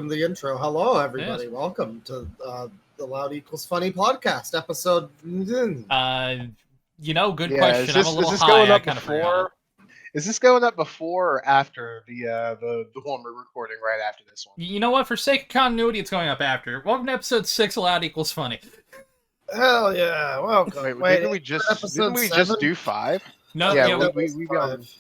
in the intro. Hello, everybody. Yes. Welcome to the Loud Equals Funny podcast episode. Good Yeah, question. I'm a little is this high. going I up kind of before? forgot. Is this going up before or after the one we're recording right after this one? You know what? For sake of continuity, it's going up after. Welcome to episode 6 of Loud Equals Funny. Hell yeah! Welcome. Wait, didn't we just do 5? No, Yeah, we we'd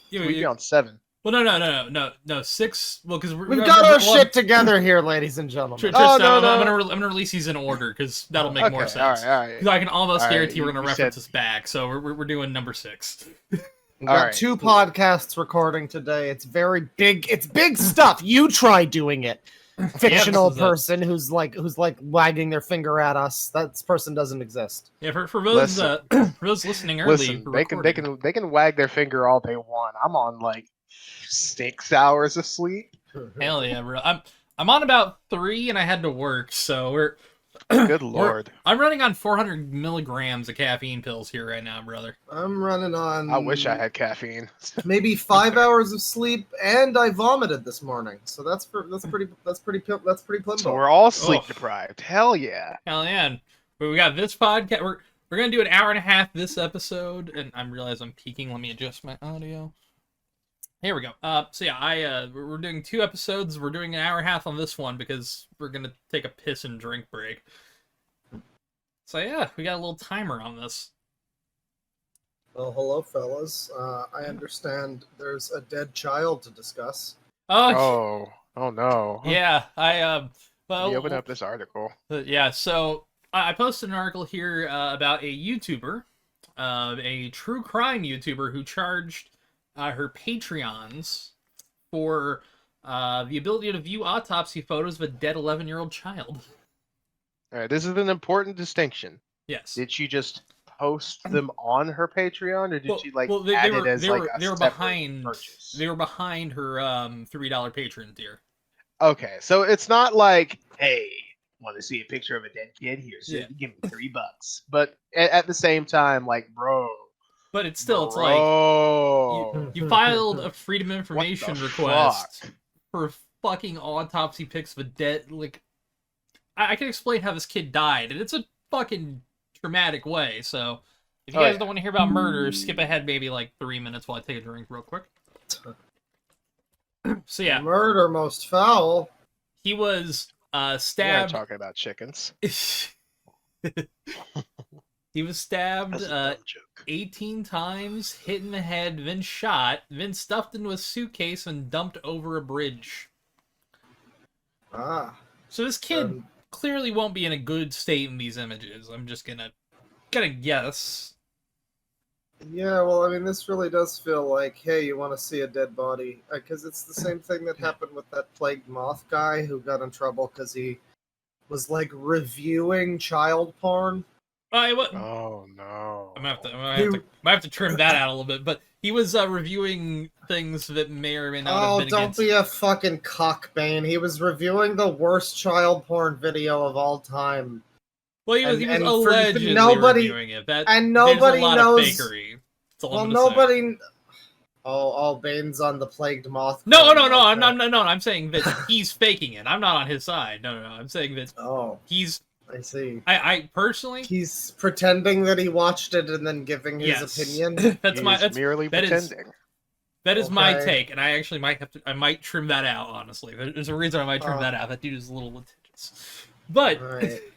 be on 7. Well, no, 6. Well, because we've got our shit together here, ladies and gentlemen. Tristan, I'm gonna release these in order because that'll make more sense. All right. Because I can almost guarantee we're gonna you reference said- this back. So we're doing number 6. We've got 2 podcasts recording today. It's very big. It's big stuff. You try doing it. Fictional person who's like wagging their finger at us. That person doesn't exist. Yeah, for those for those listening early, Listen, they can wag their finger all they want. I'm on like 6 hours of sleep. Hell yeah, bro. I'm on about 3, and I had to work, so we're. Good lord. I'm running on 400 milligrams of caffeine pills here right now, brother. I'm running on. I wish I had caffeine. Maybe 5 hours of sleep, and I vomited this morning. So that's pretty plimbo. So we're all sleep deprived. Hell yeah. Hell yeah. But we got this podcast. We're gonna do an hour and a half this episode, and I realize I'm peaking. Let me adjust my audio. Here we go. So yeah, we're doing 2 episodes. We're doing an hour and a half on this one because we're gonna take a piss and drink break. So yeah, we got a little timer on this. Well, hello, fellas. I understand there's a dead child to discuss. Oh no. Yeah, well, You open up this article. Yeah, so I posted an article here about a YouTuber, a true crime YouTuber who charged her Patreons for the ability to view autopsy photos of a dead 11-year-old child. All right, this is an important distinction. Yes. Did she just post them on her Patreon, or did she they were behind purchase? They were behind her $3 patron tier. Okay, so it's not like, hey, want to see a picture of a dead kid? Here, so give me $3. But at the same time, like, bro. But it's still, it's like you filed a Freedom of Information request for fucking autopsy pics of a dead. Like, I can explain how this kid died, and it's a fucking traumatic way. So, if you guys don't want to hear about murder, skip ahead maybe like 3 minutes while I take a drink real quick. So yeah, murder most foul. He was stabbed. We're talking about chickens. He was stabbed 18 times, hit in the head, then shot, then stuffed into a suitcase and dumped over a bridge. So this kid clearly won't be in a good state in these images. I'm just gonna guess. Yeah, well, I mean, this really does feel like, hey, you want to see a dead body? Because it's the same thing that happened with that plagued moth guy who got in trouble because he was, like, reviewing child porn. Oh no! I might have to trim that out a little bit. But he was reviewing things that may or may not have been. Oh, don't be a fucking cockbane. He was reviewing the worst child porn video of all time. Well, he was allegedly reviewing it. Nobody knows. Fakery. Well, nobody. Oh, Bane's on the plagued moth. No. I'm saying that he's faking it. I'm not on his side. No. I'm saying that. Oh, he's. I see. I personally. He's pretending that he watched it and then giving his opinion. That's merely pretending. That is my take, and I actually might trim that out. Honestly, there's a reason I might trim that out. That dude is a little litigious. But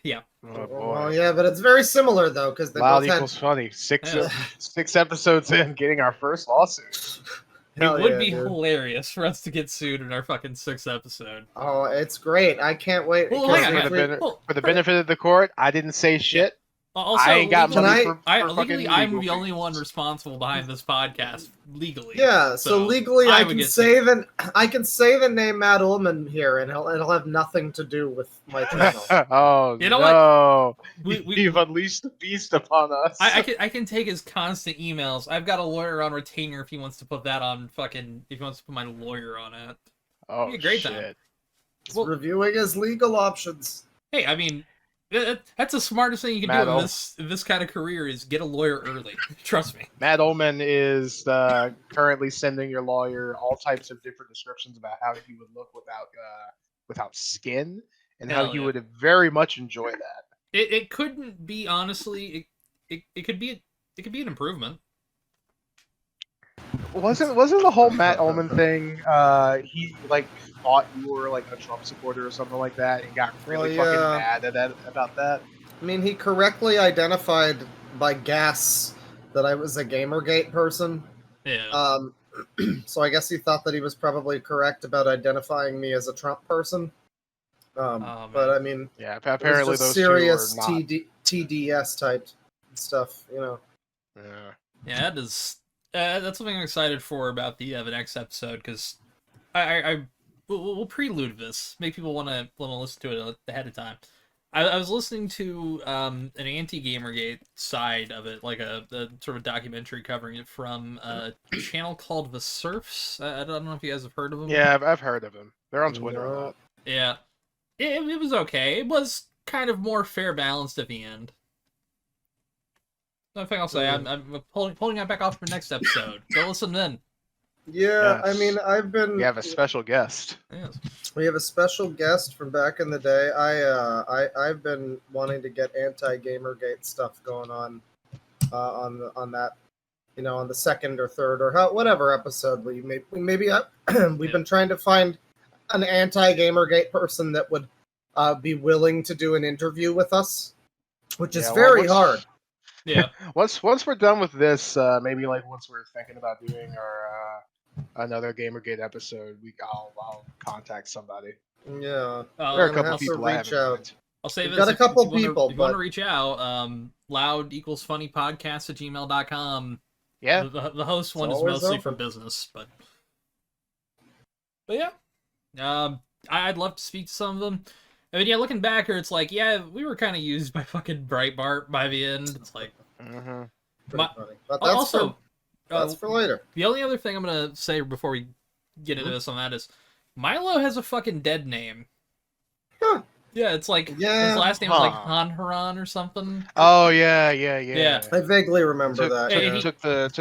yeah. Oh, boy. Well, yeah, but it's very similar though, because they Loud both equals funny. 6 episodes in, getting our first lawsuit. It would be hilarious for us to get sued in our fucking 6th episode. Oh, it's great! I can't wait. For the benefit of the court, I didn't say shit. Also, I ain't got money legally, I'm the only one responsible behind this podcast legally. Yeah, so legally, I can say the name Matt Ullman here, and it'll have nothing to do with my channel. Oh, you know what? You've unleashed the beast upon us. I can take his constant emails. I've got a lawyer on retainer if he wants to put that on if he wants to put my lawyer on it. Oh, a great shit. time. Well, reviewing his legal options. Hey, I mean, that's the smartest thing you can do in this kind of career is get a lawyer early. Trust me. Matt Ullman is currently sending your lawyer all types of different descriptions about how he would look without without skin, and Hell how you yeah. would very much enjoy that. It couldn't be, honestly. It could be an improvement. Wasn't the whole Matt Ullman thing? He like thought you were like a Trump supporter or something like that, and got really fucking mad about that. I mean, he correctly identified by guess that I was a GamerGate person. Yeah. So I guess he thought that he was probably correct about identifying me as a Trump person. But I mean, yeah, apparently it was just those serious two are not. TDS type stuff, you know. Yeah, that is. That's something I'm excited for about the next episode, because we'll prelude this, make people want to listen to it ahead of time. I was listening to an anti-GamerGate side of it, like a sort of documentary covering it from a channel called The Surfs. I don't know if you guys have heard of them. Yeah, I've heard of them. They're on Twitter a lot. Yeah. It was okay. It was kind of more fair balanced at the end. Nothing I'll say. I'm pulling that back off for next episode. Go listen then. Yeah, Yes. I mean, We have a special guest. Yes. We have a special guest from back in the day. I've been wanting to get anti-GamerGate stuff going on that, you know, on the second or third or whatever episode we've been trying to find an anti-GamerGate person that would be willing to do an interview with us, which is very hard. Yeah. Once we're done with this, maybe like once we're thinking about doing our another GamerGate episode, I'll contact somebody. Yeah, There are a couple people I reach haven't out. mind. I'll say We've this. got a couple people, if you want to reach out, loud=funnypodcast@gmail.com. Yeah. The host one is always mostly open. for business, but yeah. I'd love to speak to some of them. I mean, yeah, looking back here, it's like, yeah, we were kind of used by fucking Breitbart by the end. It's like, Pretty funny. But that's also, for later. the only other thing I'm gonna say before we get into this on that is, Milo has a fucking dead name. Huh. Yeah, it's like his last name was like Hanharan or something. Oh yeah. I vaguely remember that. He Took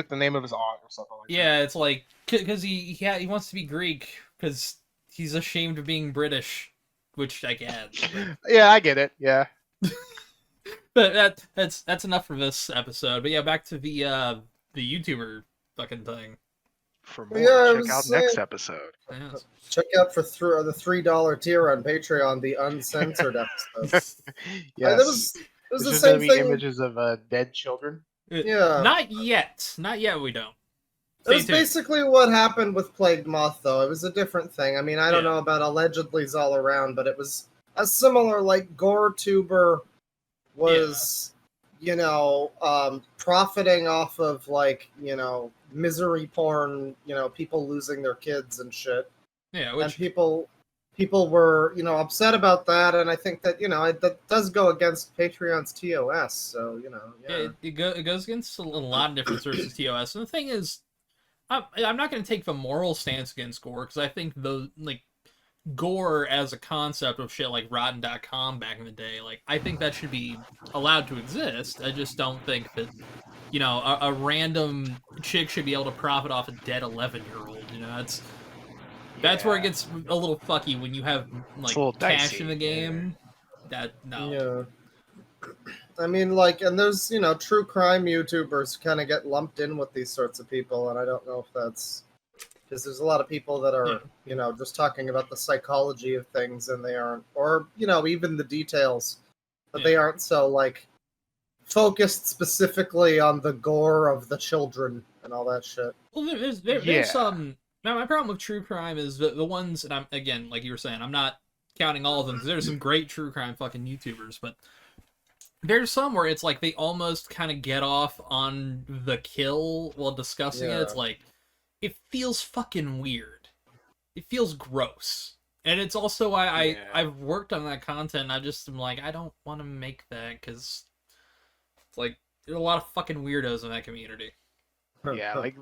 the name of his aunt or something like that. Yeah, it's like because he wants to be Greek because he's ashamed of being British, which I get. Yeah, I get it. Yeah. But that's enough for this episode. But yeah, back to the YouTuber fucking thing. For more, Yeah, check out next episode. Yes. Check out for the $3 tier on Patreon, the uncensored episodes. Yes. It was It's the just same gonna be thing. images of dead children. Yeah. Not yet. Not yet. We don't. It was basically what happened with Plagued Moth, though. It was a different thing. I mean, I don't know about allegedly's all around, but it was a similar, like, gore tuber was, you know, profiting off of, like, you know, misery porn, you know, people losing their kids and shit. Yeah, and people were, you know, upset about that, and I think that, you know, that does go against Patreon's TOS, so, you know, yeah. It goes against a lot of different sources of TOS, and the thing is, I'm not going to take the moral stance against gore, because I think gore as a concept of shit like Rotten.com back in the day, like, I think that should be allowed to exist. I just don't think that, you know, a random chick should be able to profit off a dead 11-year-old, you know, that's where it gets a little fucky when you have, like, cash dicey, in the game. Yeah. I mean, like, and there's, you know, true crime YouTubers kind of get lumped in with these sorts of people, and I don't know if that's because there's a lot of people that are, you know, just talking about the psychology of things, and they aren't, or, you know, even the details, but they aren't so, like, focused specifically on the gore of the children and all that shit. Well, there's some. Now, my problem with true crime is the ones, and I'm, again, like you were saying, I'm not counting all of them, because there's some great true crime fucking YouTubers, but there's some where it's like they almost kind of get off on the kill while discussing it. It's like, it feels fucking weird. It feels gross. And it's also why I've worked on that content, and I just am like, I don't want to make that, because it's like, there's a lot of fucking weirdos in that community. Yeah, like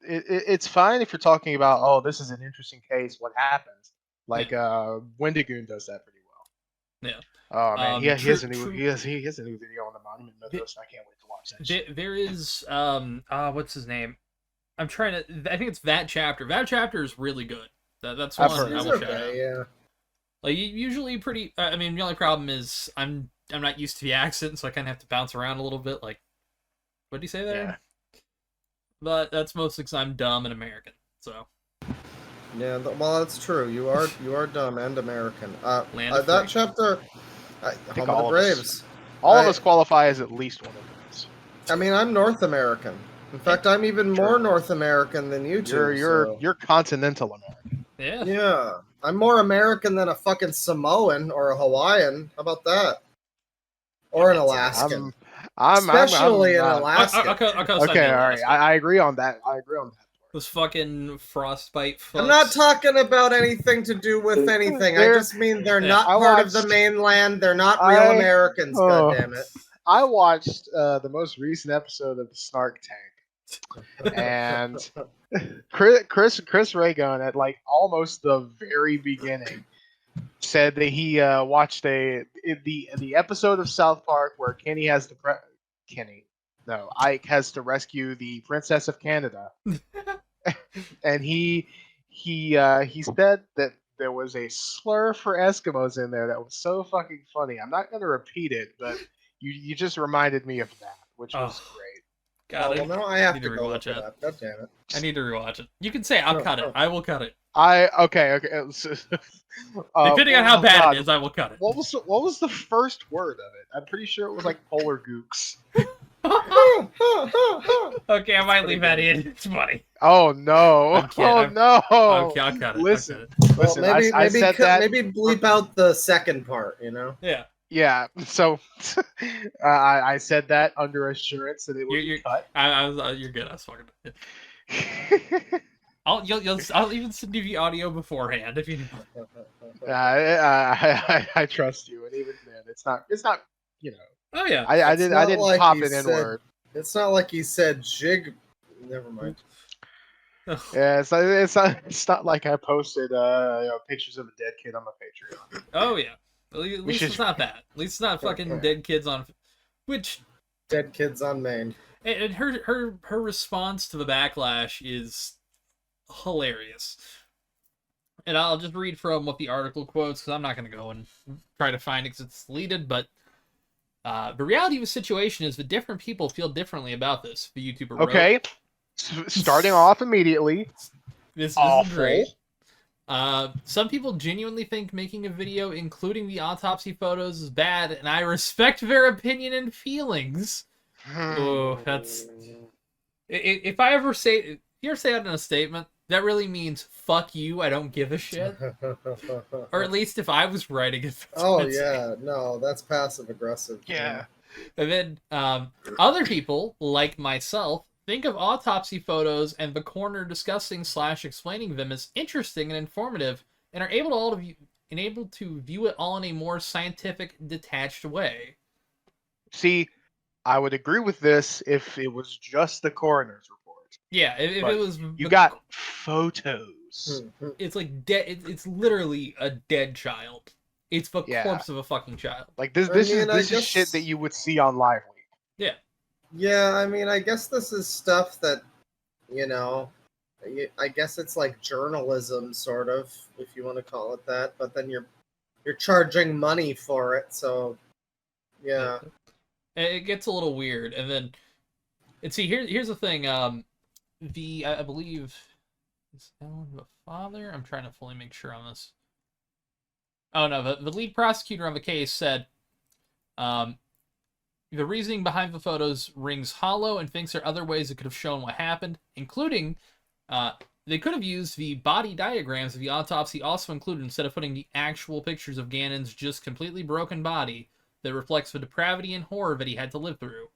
it's fine if you're talking about, oh, this is an interesting case, what happens? Like Wendigoon does that pretty well. Yeah. Oh man, he has a new video on the Monument Mythos. I can't wait to watch that shit. There is what's his name? I think it's That Chapter. That Chapter is really good. That's one I will shout out. Yeah. Like usually pretty. I mean, the only problem is I'm not used to the accent, so I kind of have to bounce around a little bit. Like, what did he say there? Yeah. But that's mostly because I'm dumb and American. So. Yeah, well, that's true. You are dumb and American. That free. chapter, I think Home of the Braves. All of us qualify as at least one of those. I mean, I'm North American. In fact, I'm even more North American than you two. You're continental American. Yeah. Yeah, I'm more American than a fucking Samoan or a Hawaiian. How about that? Or an Alaskan. Especially an Alaskan. Okay, all right. I agree on that. Those fucking frostbite folks. I'm not talking about anything to do with anything. I just mean they're not part of the mainland. They're not real Americans, goddammit. I watched the most recent episode of the Snark Tank. And Chris Raygun at like almost the very beginning said that he watched the episode of South Park where Ike has to rescue the Princess of Canada. And he said that there was a slur for Eskimos in there that was so fucking funny. I'm not gonna repeat it, but you just reminded me of that, which was great. God, well, now I have to rewatch it. God damn it! I need to rewatch it. You can say I'll cut it. I will cut it. Okay. Depending on how bad it is, I will cut it. What was the first word of it? I'm pretty sure it was like polar gooks. Okay, I might leave that in. It's funny. Oh no! No! Okay, I'll cut it. Listen, I said that. Maybe bleep out the second part. You know? Yeah. Yeah. So I said that under assurance that it would be cut. You're good. I was fucking. I'll even send you the audio beforehand if you. I trust you, and even then, it's not. You know. Oh yeah. I didn't like pop an N-word. It's not like he said jig. Never mind. Yeah, it's not like I posted pictures of a dead kid on my Patreon. Oh yeah. At least it's not that. At least it's not fucking dead kids on. Which. Dead kids on Maine. And her response to the backlash is hilarious. And I'll just read from what the article quotes, because I'm not going to go and try to find it because it's deleted, but the reality of the situation is that different people feel differently about this, the YouTuber wrote. Okay. Starting off immediately. This is great. Some people genuinely think making a video including the autopsy photos is bad, and I respect their opinion and feelings. Oh, that's... If I ever say that in a statement, that really means fuck you, I don't give a shit. Or at least if I was writing it. Oh yeah, no, that's passive aggressive. Yeah. And then other people, like myself, think of autopsy photos and the coroner discussing / explaining them as interesting and informative, and are able to view it all in a more scientific, detached way. See, I would agree with this if it was just the coroner's report. Yeah, if it was... You got photos. It's like dead. It's literally a dead child. It's the corpse of a fucking child. Like this is shit that you would see on Live Leak. Yeah. Yeah, I mean, I guess this is stuff that, I guess it's like journalism, sort of, if you want to call it that. But then you're charging money for it, so yeah. It gets a little weird, and see, here's the thing. I believe is Ellen the father. I'm trying to fully make sure on this. Oh no, the lead prosecutor on the case said, the reasoning behind the photos rings hollow and thinks there are other ways it could have shown what happened, including they could have used the body diagrams of the autopsy also included instead of putting the actual pictures of Gannon's just completely broken body that reflects the depravity and horror that he had to live through.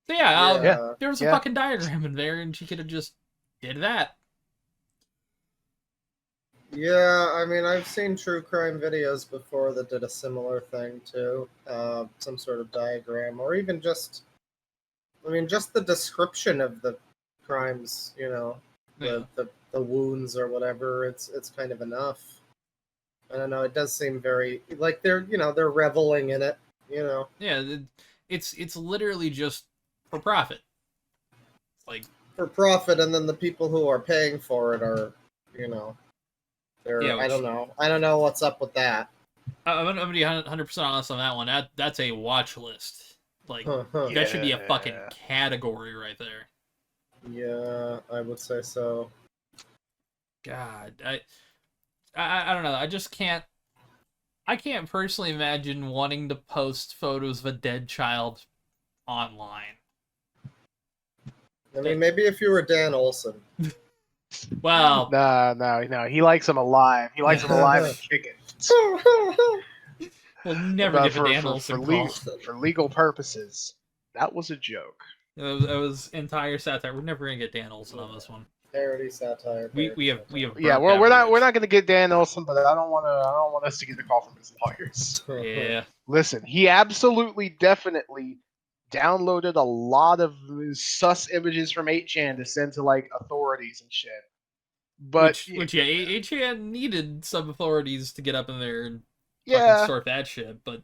So there was a fucking diagram in there, and she could have just did that. Yeah, I mean, I've seen true crime videos before that did a similar thing too. Some sort of diagram, or even just the description of the crimes, the wounds or whatever. It's kind of enough. I don't know. It does seem very like they're reveling in it. Yeah, it's literally just for profit. Like for profit, and then the people who are paying for it are, I don't know. I don't know what's up with that. I'm gonna be 100% honest on that one. That's a watch list. Like that should be a fucking category right there. Yeah, I would say so. God, I don't know. I just can't. I can't personally imagine wanting to post photos of a dead child online. I mean, maybe if you were Dan Olsen. Well, no. He likes them alive. He likes them alive and kicking. We'll never get a Dan Olsen call. For legal purposes. That was a joke. It was entire satire. We're never gonna get Dan Olsen on this one. Parody satire. We have. Yeah, we're not gonna get Dan Olsen, but I don't want us to get the call from his lawyers. Yeah. Listen, he absolutely, definitely downloaded a lot of sus images from 8chan to send to like authorities and shit. But which 8chan needed some authorities to get up in there and fucking sort that shit, but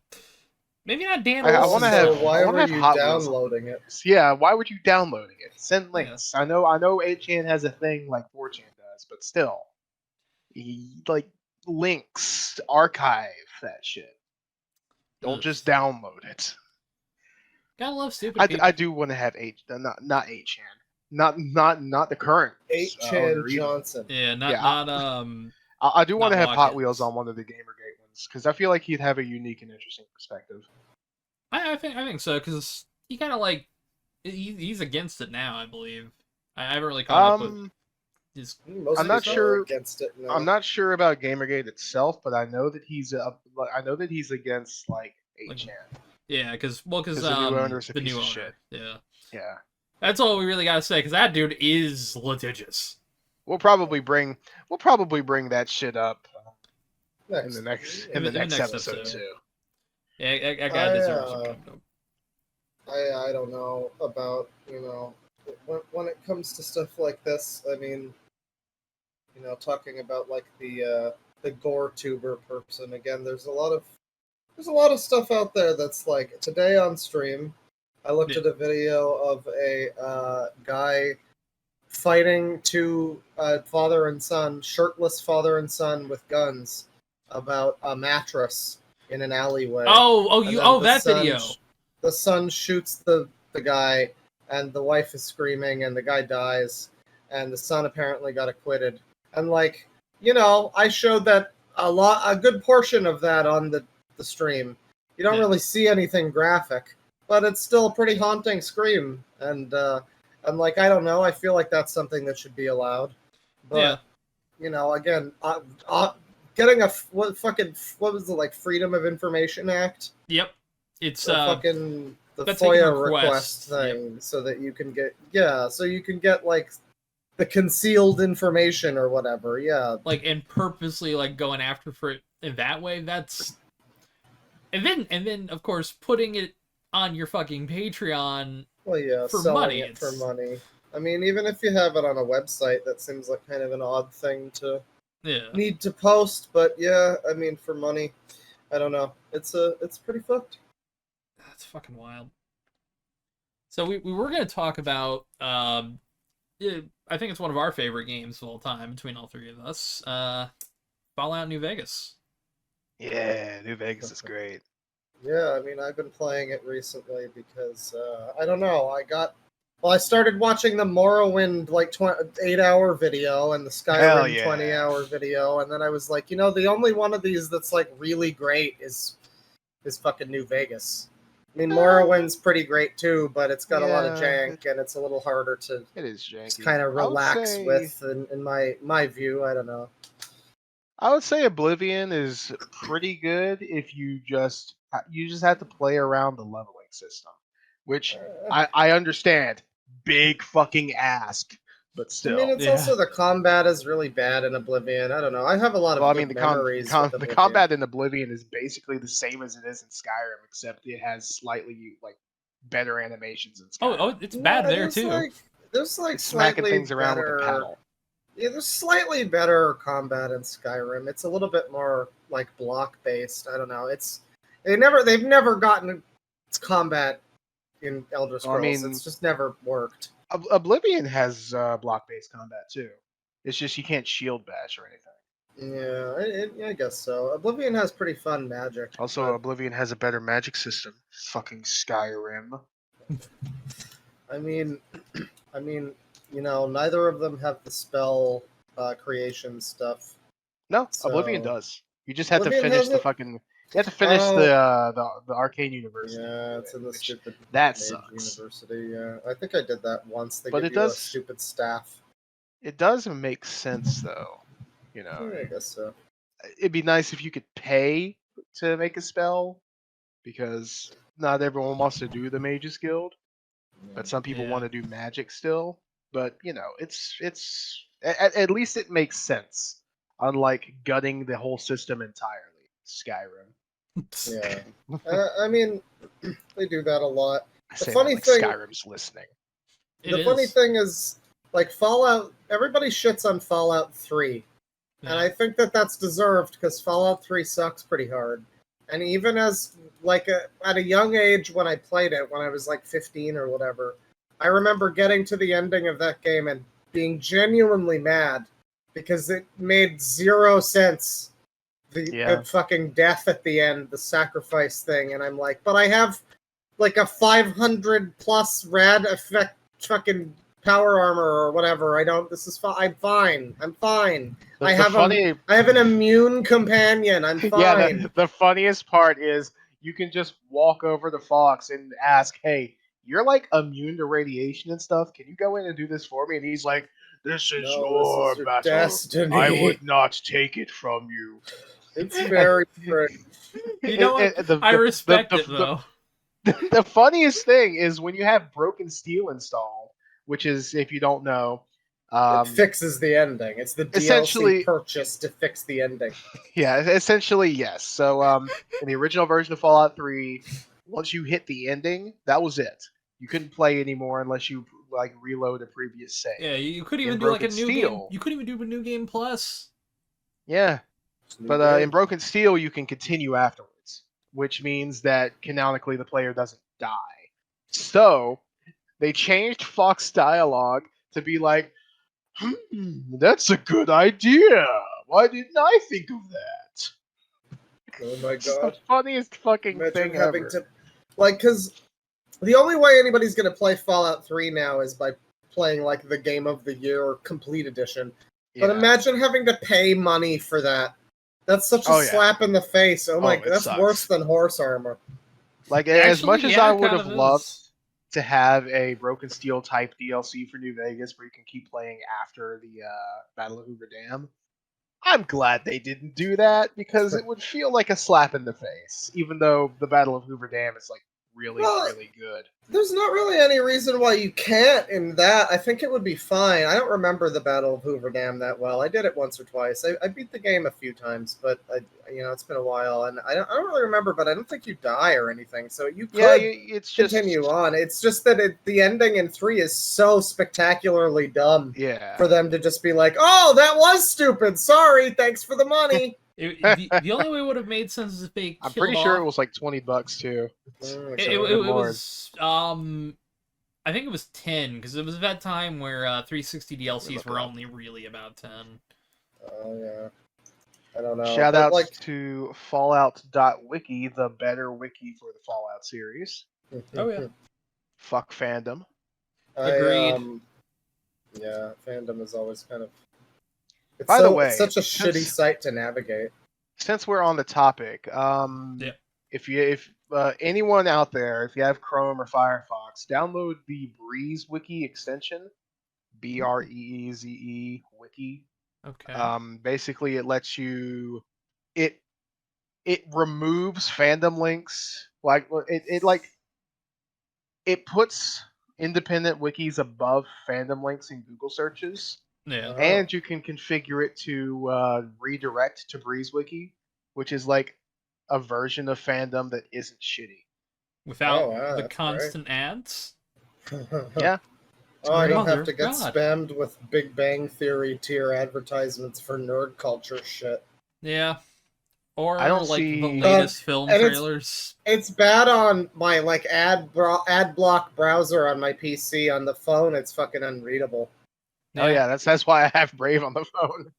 maybe not Dan Olsen. I want to have. Why were you Hot downloading it? Yeah, why would you downloading it? Send links. Yeah. I know 8chan has a thing like 4chan does, but still, like links, archive that shit. Don't just download it. Gotta love stupid people. I do want to have not 8chan, not the current 8chan Johnson. Yeah, not I do want to have Hot Wheels on one of the GamerGate ones because I feel like he'd have a unique and interesting perspective. I think so because he kind of like he's against it now. I believe I haven't really caught up with his. I'm not sure against it. No. I'm not sure about GamerGate itself, but I know that he's against like 8chan. Yeah, because the new owner's a the piece new of owner. shit. Yeah. That's all we really gotta say because that dude is litigious. We'll probably bring that shit up in the next episode too. Yeah, I got this. I don't know about when it comes to stuff like this. I mean, talking about like the gore tuber person again. There's a lot of stuff out there that's like today on stream. I looked at a video of a guy fighting two father and son, shirtless father and son with guns about a mattress in an alleyway. That video. The son shoots the guy, and the wife is screaming, and the guy dies, and the son apparently got acquitted. And I showed that a good portion of that on the stream. You don't really see anything graphic, but it's still a pretty haunting scream. And I don't know. I feel like that's something that should be allowed. But again, getting what was it, like Freedom of Information Act? Yep, it's the FOIA request thing, so that you can get like the concealed information or whatever. Yeah, and purposely going after for it in that way. That's and then of course putting it on your fucking Patreon. Well, yeah, for selling money. It for money. I mean, even if you have it on a website, that seems like kind of an odd thing to need to post. But yeah, I mean, for money, I don't know. It's pretty fucked. That's fucking wild. So we were gonna talk about I think it's one of our favorite games of all time between all three of us. Fallout New Vegas. Yeah, New Vegas is great. Yeah, I mean, I've been playing it recently because, I don't know, I started watching the Morrowind, 8-hour video and the Skyrim 20-hour video, and then I was like, the only one of these that's, really great is fucking New Vegas. I mean, Morrowind's pretty great, too, but it's got a lot of jank, and it's a little harder to just kind of relax with, in my view. I don't know. I would say Oblivion is pretty good if you just have to play around the leveling system, which I understand. Big fucking ask, but still. I mean, it's also the combat is really bad in Oblivion. I don't know. I have a lot of memories. The combat in Oblivion is basically the same as it is in Skyrim, except it has slightly better animations in Skyrim. Oh, it's bad there too. There's smacking things around with a paddle. Yeah, there's slightly better combat in Skyrim. It's a little bit more block based. I don't know. They've never gotten its combat in Elder Scrolls. I mean, it's just never worked. Oblivion has block based combat too. It's just you can't shield bash or anything. Yeah, I guess so. Oblivion has pretty fun magic. Also, but, Oblivion has a better magic system. Fucking Skyrim. I mean, neither of them have the spell creation stuff. No, So, Oblivion does. You just have to Oblivion finish has the it? fucking. You have to finish the Arcane University. Yeah, it's in the which- stupid that Mage sucks. University. Yeah, I think I did that once. They But give it you a does- stupid staff. It does make sense though. You know, Yeah, I guess so. it'd be nice if you could pay to make a spell, because not everyone wants to do the Mages Guild, but some people Yeah. want to do magic still. But you know, it's at least it makes sense. Unlike gutting the whole system entirely, Skyrim. Yeah, I mean, they do that a lot. I The say funny that like thing- Skyrim's listening. The funny thing is, like Fallout, everybody shits on Fallout 3. Yeah. And I think that that's deserved because Fallout 3 sucks pretty hard. And even as at a young age when I played it, when I was like 15 or whatever, I remember getting to the ending of that game and being genuinely mad because it made zero sense. The fucking death at the end, the sacrifice thing, and I'm like, but I have like a 500 plus rad effect fucking power armor or whatever. I'm fine. I'm fine. I have an immune companion. I'm fine. Yeah, the funniest part is you can just walk over to Fox and ask, "Hey, you're like immune to radiation and stuff. Can you go in and do this for me?" And he's like, "This is your battle. destiny. I would not take it from you." It's very great. You know what? I respect it though. The funniest thing is when you have Broken Steel installed, which is, if you don't know, It fixes the ending. It's the essentially- DLC purchase to fix the ending. Yeah, essentially yes. So in the original version of Fallout 3, once you hit the ending, that was it. You couldn't play anymore unless you like reload a previous save. Yeah, you couldn't even In do like a Broken new Steel- game. You couldn't even do a new game plus. Yeah, but in Broken Steel you can continue afterwards, which means that canonically the player doesn't die. So they changed Fox dialogue to be like, "That's a good idea. Why didn't I think of that?" Oh my It's the god. funniest fucking Imagine thing having ever. to, because the only way anybody's going to play Fallout 3 now is by playing like the Game of the Year Complete Edition. But Yeah. imagine having to pay money for that. That's such a Oh, yeah. slap in the face. Oh my it god, that's sucks. worse than horse armor. Like, as much as I would kind have of loved is. to have a Broken Steel type DLC for New Vegas where you can keep playing after the Battle of Hoover Dam, I'm glad they didn't do that, because it would feel like a slap in the face, even though the Battle of Hoover Dam is like really, Well, really good. There's not really any reason why you can't in that. I think it would be fine. I don't remember the Battle of Hoover Dam that well. I did it once or twice. I beat the game a few times, but it's been a while, and I don't really remember. But I don't think you die or anything, so you could It's just continue on. It's just that the ending in 3 is so spectacularly dumb Yeah. for them to just be like, "Oh, that was stupid. Sorry, thanks for the money." The only way it would have made sense is if they I'm killed pretty sure it off- was like $20 too. It was I think it was 10 because it was that time where 360 DLCs were only really about 10. Oh yeah, I don't know. Shout but, outs to Fallout.wiki, the better wiki for the Fallout series. Oh, yeah. Fuck fandom. Agreed. Yeah, fandom is always kind of. It's By the way, it's such a shitty site to navigate. Since we're on the topic, if anyone out there, if you have Chrome or Firefox, download the Breeze Wiki extension, BREEZE Wiki. Okay. Basically, it lets you it removes fandom links. It puts independent wikis above fandom links in Google searches. Yeah. And you can configure it to redirect to Breeze Wiki, which is like a version of fandom that isn't shitty. Without the that's constant ads? Yeah. Oh, I don't have to get God. spammed with Big Bang Theory tier advertisements for nerd culture shit. Yeah. Or I don't like see- the latest film and trailers. It's bad on my like ad block browser on my PC. On the phone, it's fucking unreadable. Oh yeah, that's why I have Brave on the phone.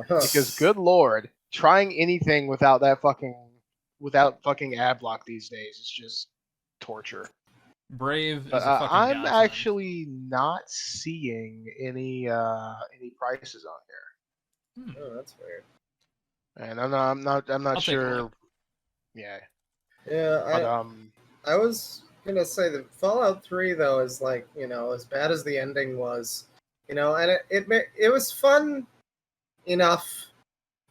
Because good lord, trying anything without fucking ad block these days is just torture. Brave But is a fucking I'm godsend. actually not seeing any prices on here. Oh, that's weird. And I'm not I'll take a sure. look. Yeah. Yeah, But I was gonna say that Fallout 3 though is like, as bad as the ending was, and it was fun enough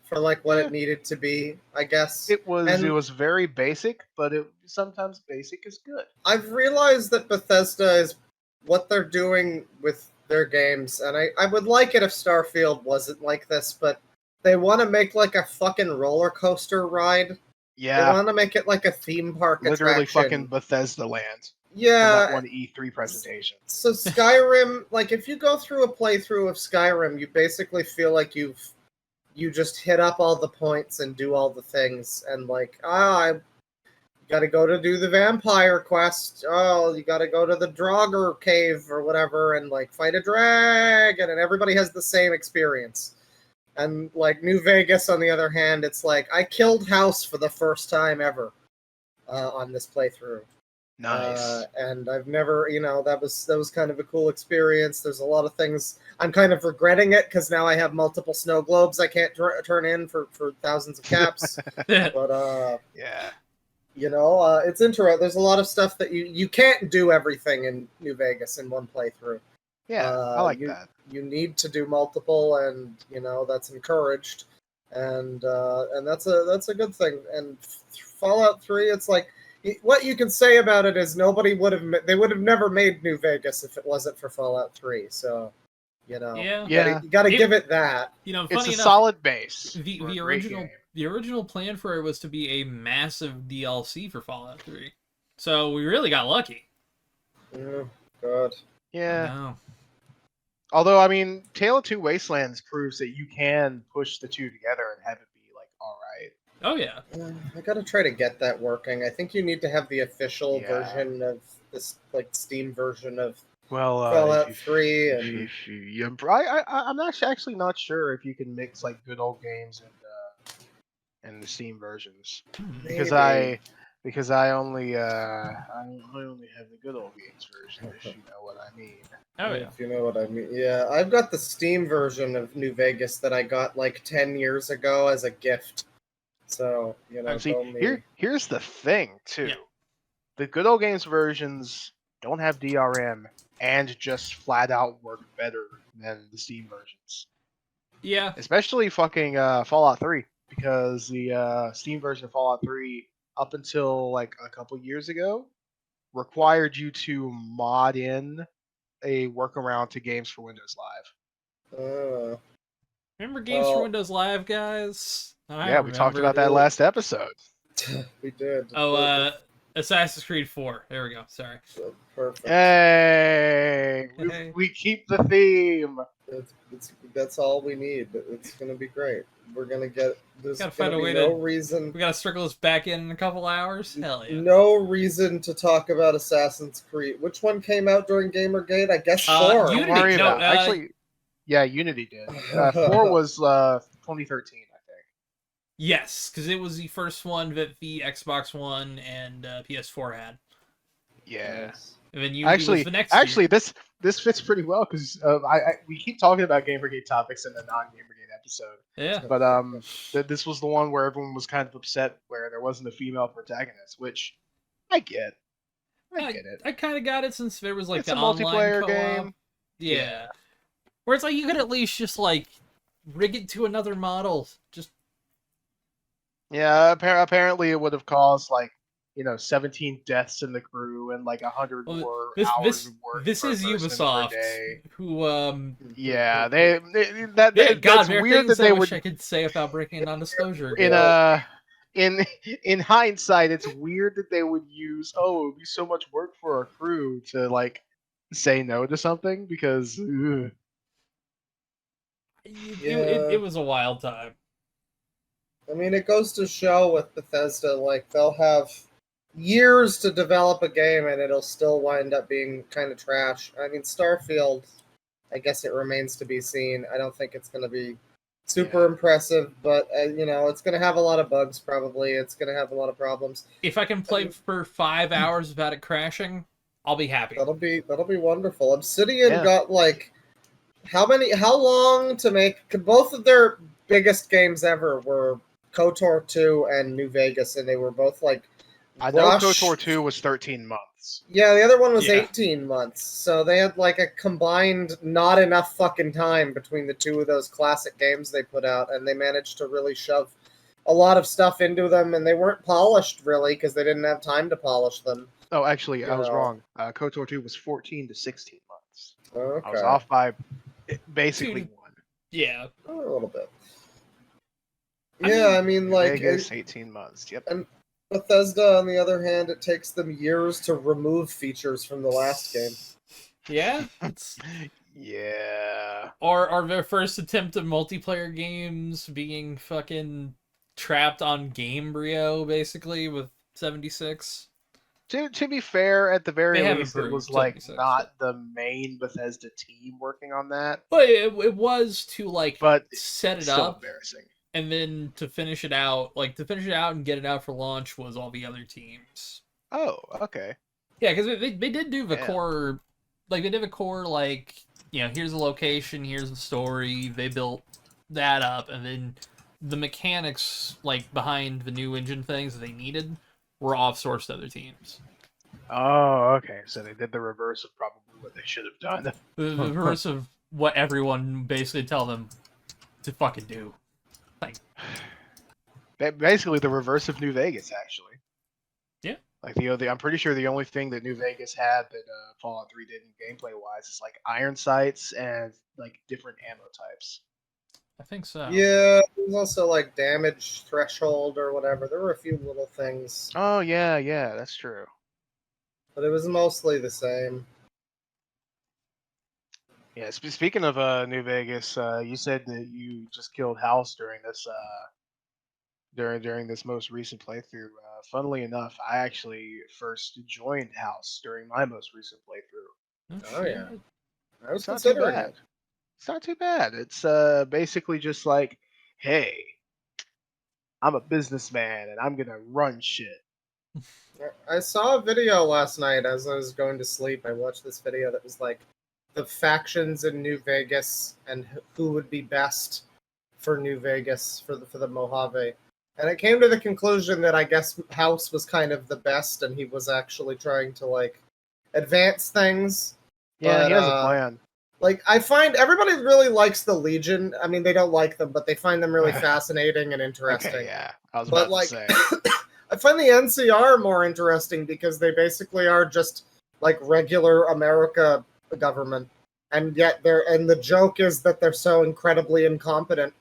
for like what it needed to be, I guess. it was very basic, but sometimes basic is good. I've realized that Bethesda is what they're doing with their games, and I would like it if Starfield wasn't like this, but they want to make like a fucking roller coaster ride. Yeah. They want to make it like a theme park Literally attraction. fucking Bethesdaland. Yeah. From that one E3 presentation. So Skyrim, like if you go through a playthrough of Skyrim, you basically feel like you just hit up all the points and do all the things, and like, I gotta go to do the vampire quest. Oh, you gotta go to the Draugr cave or whatever and like fight a dragon, and everybody has the same experience. And like New Vegas, on the other hand, it's like I killed House for the first time ever on this playthrough. Nice. And I've never, that was kind of a cool experience. There's a lot of things I'm kind of regretting it because now I have multiple snow globes I can't turn in for thousands of caps. But yeah. It's interesting. There's a lot of stuff that you can't do everything in New Vegas in one playthrough. Yeah, I like that. You need to do multiple, and that's encouraged, and that's a good thing. And Fallout 3, it's like what you can say about it is they would have never made New Vegas if it wasn't for Fallout 3. So, you got to give it that. Funny it's a enough, solid base. The original plan for it was to be a massive DLC for Fallout 3. So we really got lucky. Oh, God. Yeah. Although, I mean, Tale of Two Wastelands proves that you can push the two together and have it be, like, alright. Oh, yeah. I gotta try to get that working. I think you need to have the official version of this, like, Steam version of Fallout 3. I'm actually not sure if you can mix, like, good old games and the Steam versions. Because I only have the good old games version, if you know what I mean. Oh yeah. If you know what I mean. Yeah, I've got the Steam version of New Vegas that I got like 10 years ago as a gift. So, here's the thing too. Yeah. The good old games versions don't have DRM and just flat out work better than the Steam versions. Yeah. Especially fucking Fallout 3, because the Steam version of Fallout 3 up until like a couple years ago required you to mod in a workaround to Games for Windows Live. Remember Games for Windows Live, guys? We talked about that last episode. We did. Oh, Assassin's Creed 4. There we go. Sorry. Perfect. Hey, we keep the theme. That's all we need. It's gonna be great. We're gonna get. There's gotta find a way reason. We gotta circle this back in a couple hours. Hell yeah. No reason to talk about Assassin's Creed. Which one came out during GamerGate? I guess 4. Unity. Don't worry about it. Actually, yeah, Unity did. 4 was 2013, I think. Yes, because it was the first one that the Xbox One and PS4 had. Yeah. And then Unity was the next year. This fits pretty well because we keep talking about GamerGate topics in the non-GamerGate episode. Yeah. But this was the one where everyone was kind of upset where there wasn't a female protagonist, which I get. I get it. I kind of got it since there was like it's an a multiplayer online game. Yeah. Where it's like you could at least just like rig it to another model. Just. Yeah. Apparently, it would have caused like 17 deaths in the crew and like 100 more hours of work. This is Ubisoft, who yeah, God, that's weird that they would. I wish I could say about breaking a non-disclosure. In hindsight, it's weird that they would use it would be so much work for our crew to like say no to something because it was a wild time. I mean, it goes to show with Bethesda, like they'll have years to develop a game and it'll still wind up being kind of trash. I mean, Starfield, I guess it remains to be seen. I don't think it's going to be super impressive, but it's going to have a lot of bugs. Probably, it's going to have a lot of problems. If I can play for 5 hours without it crashing, I'll be happy. That'll be wonderful. Obsidian got like how long to make? Both of their biggest games ever were KOTOR 2 and New Vegas, and they were both like. I know KOTOR 2 was 13 months. Yeah, the other one was 18 months. So they had like a combined not enough fucking time between the two of those classic games they put out, and they managed to really shove a lot of stuff into them, and they weren't polished really because they didn't have time to polish them. Oh, actually, I was wrong. KOTOR 2 was 14 to 16 months. Okay. I was off by basically 1. Yeah. A little bit. I mean like... Vegas, 18 months. Yep. And Bethesda, on the other hand, it takes them years to remove features from the last game. Yeah? Yeah. Or their first attempt at multiplayer games being fucking trapped on Gamebryo, basically, with 76. To be fair, at the very least, it was like 76, not the main Bethesda team working on that. But it was to like set it still up. Embarrassing. And then to finish it out and get it out for launch was all the other teams. Oh, okay. Yeah, because they did do the core, like they did the core, like, here's the location, here's the story. They built that up, and then the mechanics, like behind the new engine things that they needed, were off-sourced to other teams. Oh, okay. So they did the reverse of probably what they should have done. The reverse of what everyone basically tell them to fucking do. Basically, the reverse of New Vegas, actually. Yeah. Like I'm pretty sure the only thing that New Vegas had that Fallout 3 did in gameplay wise is like iron sights and like different ammo types. I think so. Yeah, there's also like damage threshold or whatever. There were a few little things. Oh yeah, that's true. But it was mostly the same. Yeah. Speaking of New Vegas, you said that you just killed House during this during this most recent playthrough. Funnily enough, I actually first joined House during my most recent playthrough. Oh yeah, I was It's not too considering bad. it. It's not too bad. It's basically just like, hey, I'm a businessman and I'm gonna run shit. I saw a video last night as I was going to sleep. I watched this video that was like the factions in New Vegas and who would be best for New Vegas for the Mojave. And it came to the conclusion that I guess House was kind of the best, and he was actually trying to like advance things. Yeah, but, he has a plan. Like, I find everybody really likes the Legion. I mean, they don't like them, but they find them really fascinating and interesting. Okay, yeah, I was about to say. I find the NCR more interesting because they basically are just like regular America government, and yet the joke is that they're so incredibly incompetent.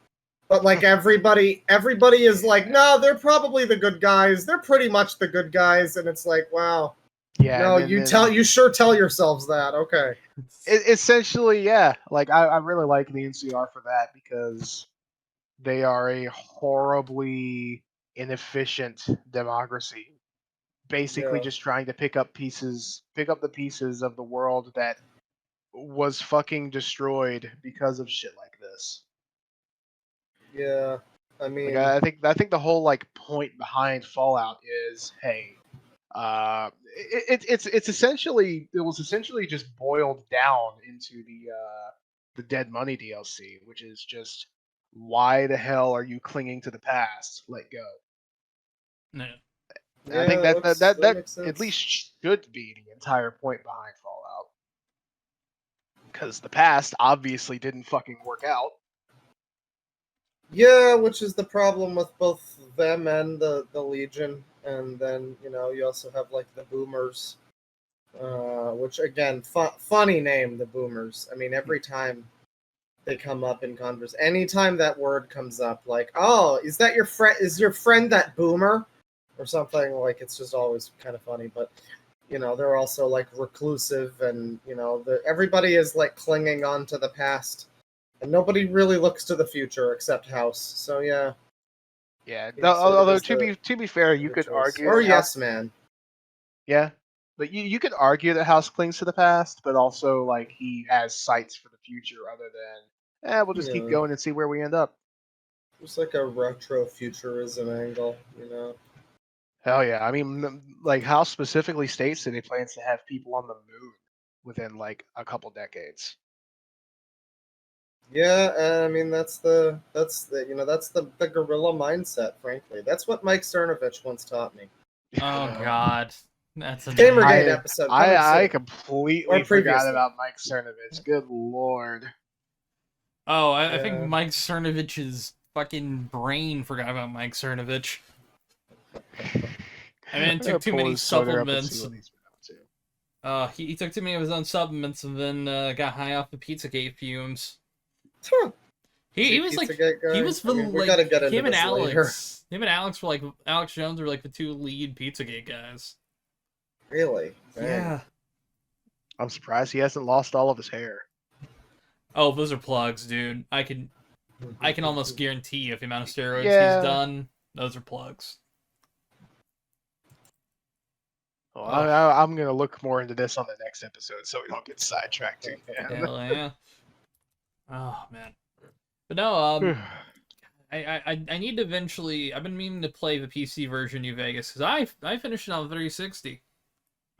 But like everybody is like, no, they're probably the good guys. They're pretty much the good guys, and it's like, wow. Yeah. No, you sure tell yourselves that. Okay. Essentially, yeah. Like I really like the NCR for that because they are a horribly inefficient democracy. Basically, just trying to pick up the pieces of the world that was fucking destroyed because of shit like this. Yeah, I mean, like, I think the whole like point behind Fallout is, hey, it was essentially just boiled down into the Dead Money DLC, which is just why the hell are you clinging to the past? Let go. No. Yeah, I think that at least should be the entire point behind Fallout, because the past obviously didn't fucking work out. Yeah, which is the problem with both them and the Legion. And then, you also have, like, the Boomers, which, again, funny name, the Boomers. I mean, every time they come up in converse, anytime that word comes up, like, oh, is that your friend? Is your friend that Boomer? Or something, like, it's just always kind of funny. But, they're also, like, reclusive, and, everybody is, like, clinging on to the past. And nobody really looks to the future except House. So yeah. Yeah. Although to be fair, you could argue. Or Yes Man. Yeah. But you could argue that House clings to the past, but also like he has sights for the future other than we'll just keep going and see where we end up. It's like a retro futurism angle, Hell yeah. I mean, like House specifically states that he plans to have people on the moon within like a couple decades. Yeah, and I mean that's the guerrilla mindset, frankly. That's what Mike Cernovich once taught me. Oh god. That's a GamerGate episode. I completely forgot about Mike Cernovich. Good lord. Oh, I think Mike Cernovich's fucking brain forgot about Mike Cernovich. I mean, took too many supplements. He took too many of his own supplements and then got high off the Pizzagate fumes. Huh. He was like, he was the we gotta get into him and this Alex. later. Him and Alex were like, Alex Jones were like the two lead Pizzagate guys. Really? Yeah. I'm surprised he hasn't lost all of his hair. Oh, those are plugs, dude. I can almost guarantee if the amount of steroids he's done, those are plugs. Well, I'm gonna look more into this on the next episode, so we don't get sidetracked again. Hell yeah. Oh man. But no, I need to eventually. I've been meaning to play the PC version of New Vegas because I finished it on 360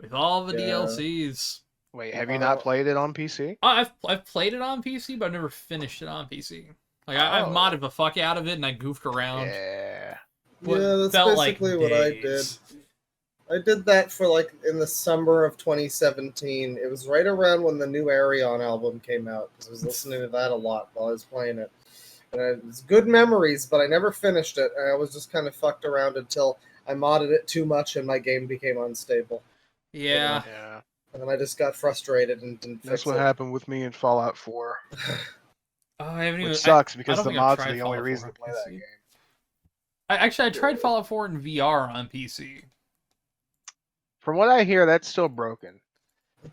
with all the DLCs. Wait, have you not played it on PC? I've played it on PC, but I've never finished it on PC. Like I've modded the fuck out of it and I goofed around. Yeah. Yeah, that's basically what I did. I did that for like in the summer of 2017. It was right around when the new Arion album came out because I was listening to that a lot while I was playing it. And it was good memories, but I never finished it. And I was just kind of fucked around until I modded it too much and my game became unstable. Yeah. Yeah. And then I just got frustrated and didn't fix it. That's what happened with me in Fallout 4. Oh, I haven't even. Sucks because the mods are the only reason to play that game. I tried Fallout 4 in VR on PC. From what I hear, that's still broken.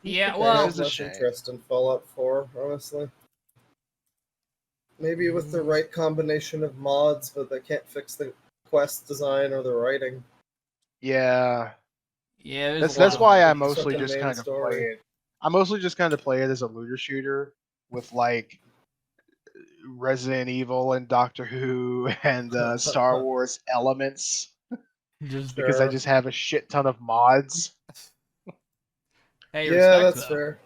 Yeah, well, there's less interest in Fallout 4, honestly. Maybe with the right combination of mods, but they can't fix the quest design or the writing. Yeah. Yeah, that's why I mostly just kind of play it. I mostly just kind of play it as a looter shooter with like Resident Evil and Doctor Who and Star Wars elements. Just because I just have a shit ton of mods. Hey, yeah, that's fair.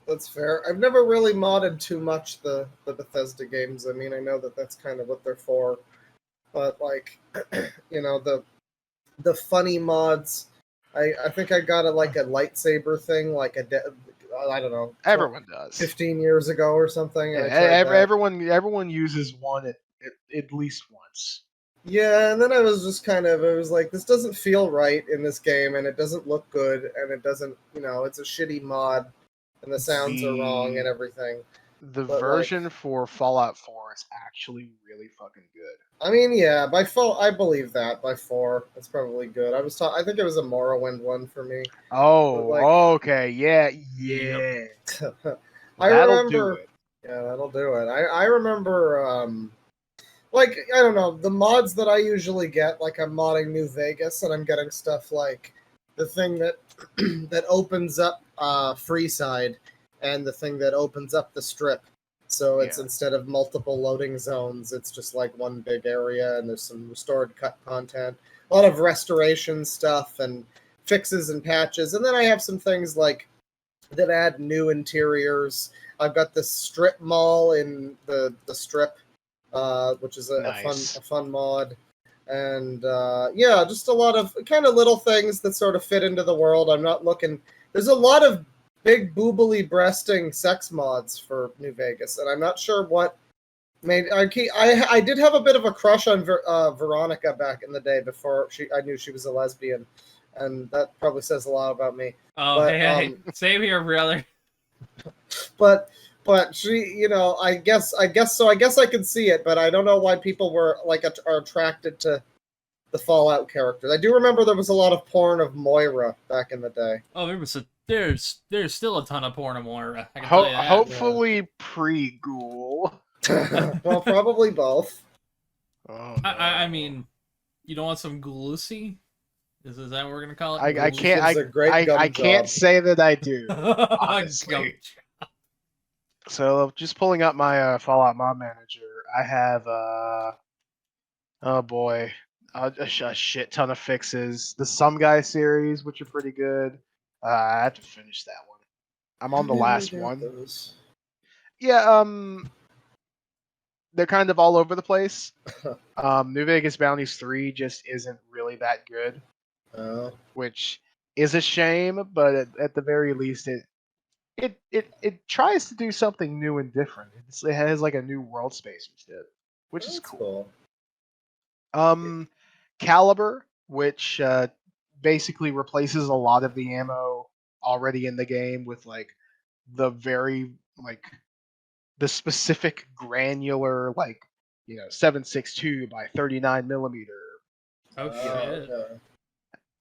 That's fair. I've never really modded too much the Bethesda games. I mean, I know that that's kind of what they're for, but like, the funny mods. I think I got a lightsaber thing, like I don't know. Everyone does. 15 years ago or something. Yeah, everyone uses one at least once. Yeah, and then I was like, this doesn't feel right in this game, and it doesn't look good, and it doesn't, it's a shitty mod, and the sounds are wrong and everything. The version for Fallout 4 is actually really fucking good. I mean, yeah, I believe that by 4, it's probably good. I think it was a Morrowind one for me. Oh, okay, yeah. I remember. Yeah, that'll do it. I remember. Like, I don't know, the mods that I usually get, like I'm modding New Vegas and I'm getting stuff like the thing that that opens up Freeside and the thing that opens up the Strip. So it's instead of multiple loading zones, it's just like one big area and there's some restored cut content. A lot of restoration stuff and fixes and patches. And then I have some things like that add new interiors. I've got the Strip Mall in the Strip. Which is a fun mod, and just a lot of kind of little things that sort of fit into the world. I'm not looking. There's a lot of big boobily breasting sex mods for New Vegas, and I'm not sure what made. I did have a bit of a crush on Veronica back in the day before I knew she was a lesbian, and that probably says a lot about me. Oh, but, hey, same here, brother. But she, I guess I can see it, but I don't know why people were are attracted to the Fallout characters. I do remember there was a lot of porn of Moira back in the day. Oh, there's still a ton of porn of Moira. I can tell you that. Hopefully pre-Ghoul. Well, probably both. Oh, no. I mean, you don't want some Ghoulussy? Is that what we're gonna call it? I can't. I job. can't say that I do. Honestly. So just pulling up my Fallout Mod Manager, I have oh boy, a shit ton of fixes. The Some Guy series, which are pretty good. I have to finish that one. I'm on the last one. Those. Yeah, they're kind of all over the place. New Vegas Bounties 3 just isn't really that good, which is a shame. But at the very least, it tries to do something new and different. It has like a new world space instead, which is cool. Caliber, which basically replaces a lot of the ammo already in the game with like the very like the specific granular 7.62 by 39 millimeter. Oh shit!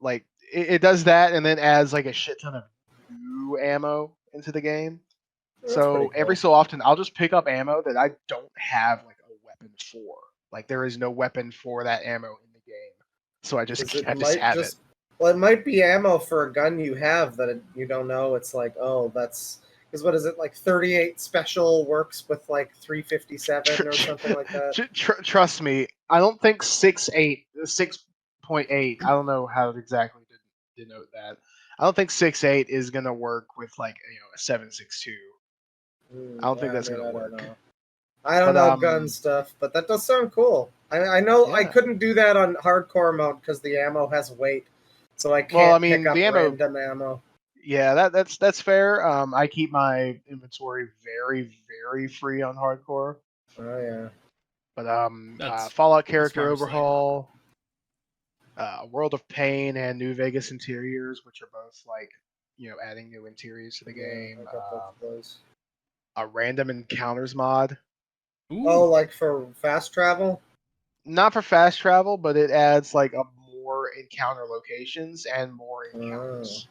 Like it does that and then adds like a shit ton of new ammo into the game. So every so often I'll just pick up ammo that I don't have like a weapon for. Like there is no weapon for that ammo in the game. So I just have it. Well, it might be ammo for a gun you have that you don't know. It's like, oh, that's because what is it, like 38 special works with like 357 or something like that? Trust me, I don't think 6.8. I don't know how to exactly denote that. I don't think 6.8 is gonna work with like a 7.62. I don't think that's gonna work. I don't know gun stuff, but that does sound cool. I know I couldn't do that on hardcore mode because the ammo has weight, so I can't pick up random ammo. Yeah, that's fair. I keep my inventory very, very free on hardcore. Oh yeah. But Fallout character overhaul, World of Pain, and New Vegas interiors, which are both like adding new interiors to the game. I got both of those. A random encounters mod. Ooh. Oh, like for fast travel? Not for fast travel, but it adds like more encounter locations and more encounters.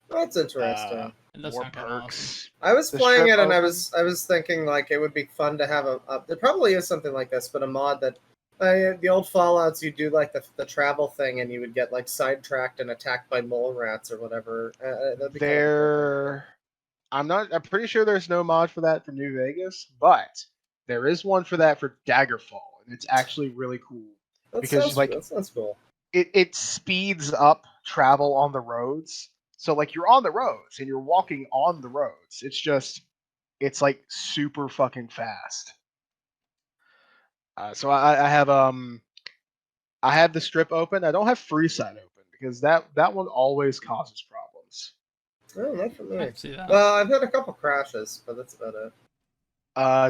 That's interesting. More perks. I was playing it and I was thinking like it would be fun to have there probably is something like this, but a mod that the old Fallouts you do like the travel thing and you would get like sidetracked and attacked by mole rats or whatever. That'd be I'm pretty sure there's no mod for that for New Vegas, but there is one for that for Daggerfall, and it's actually really cool. That sounds cool. It speeds up travel on the roads. So like you're on the roads and you're walking on the roads. It's like super fucking fast. So I have the strip open. I don't have Freeside open because that one always causes problems. Oh, not for me. Well, I've had a couple crashes, but that's about it.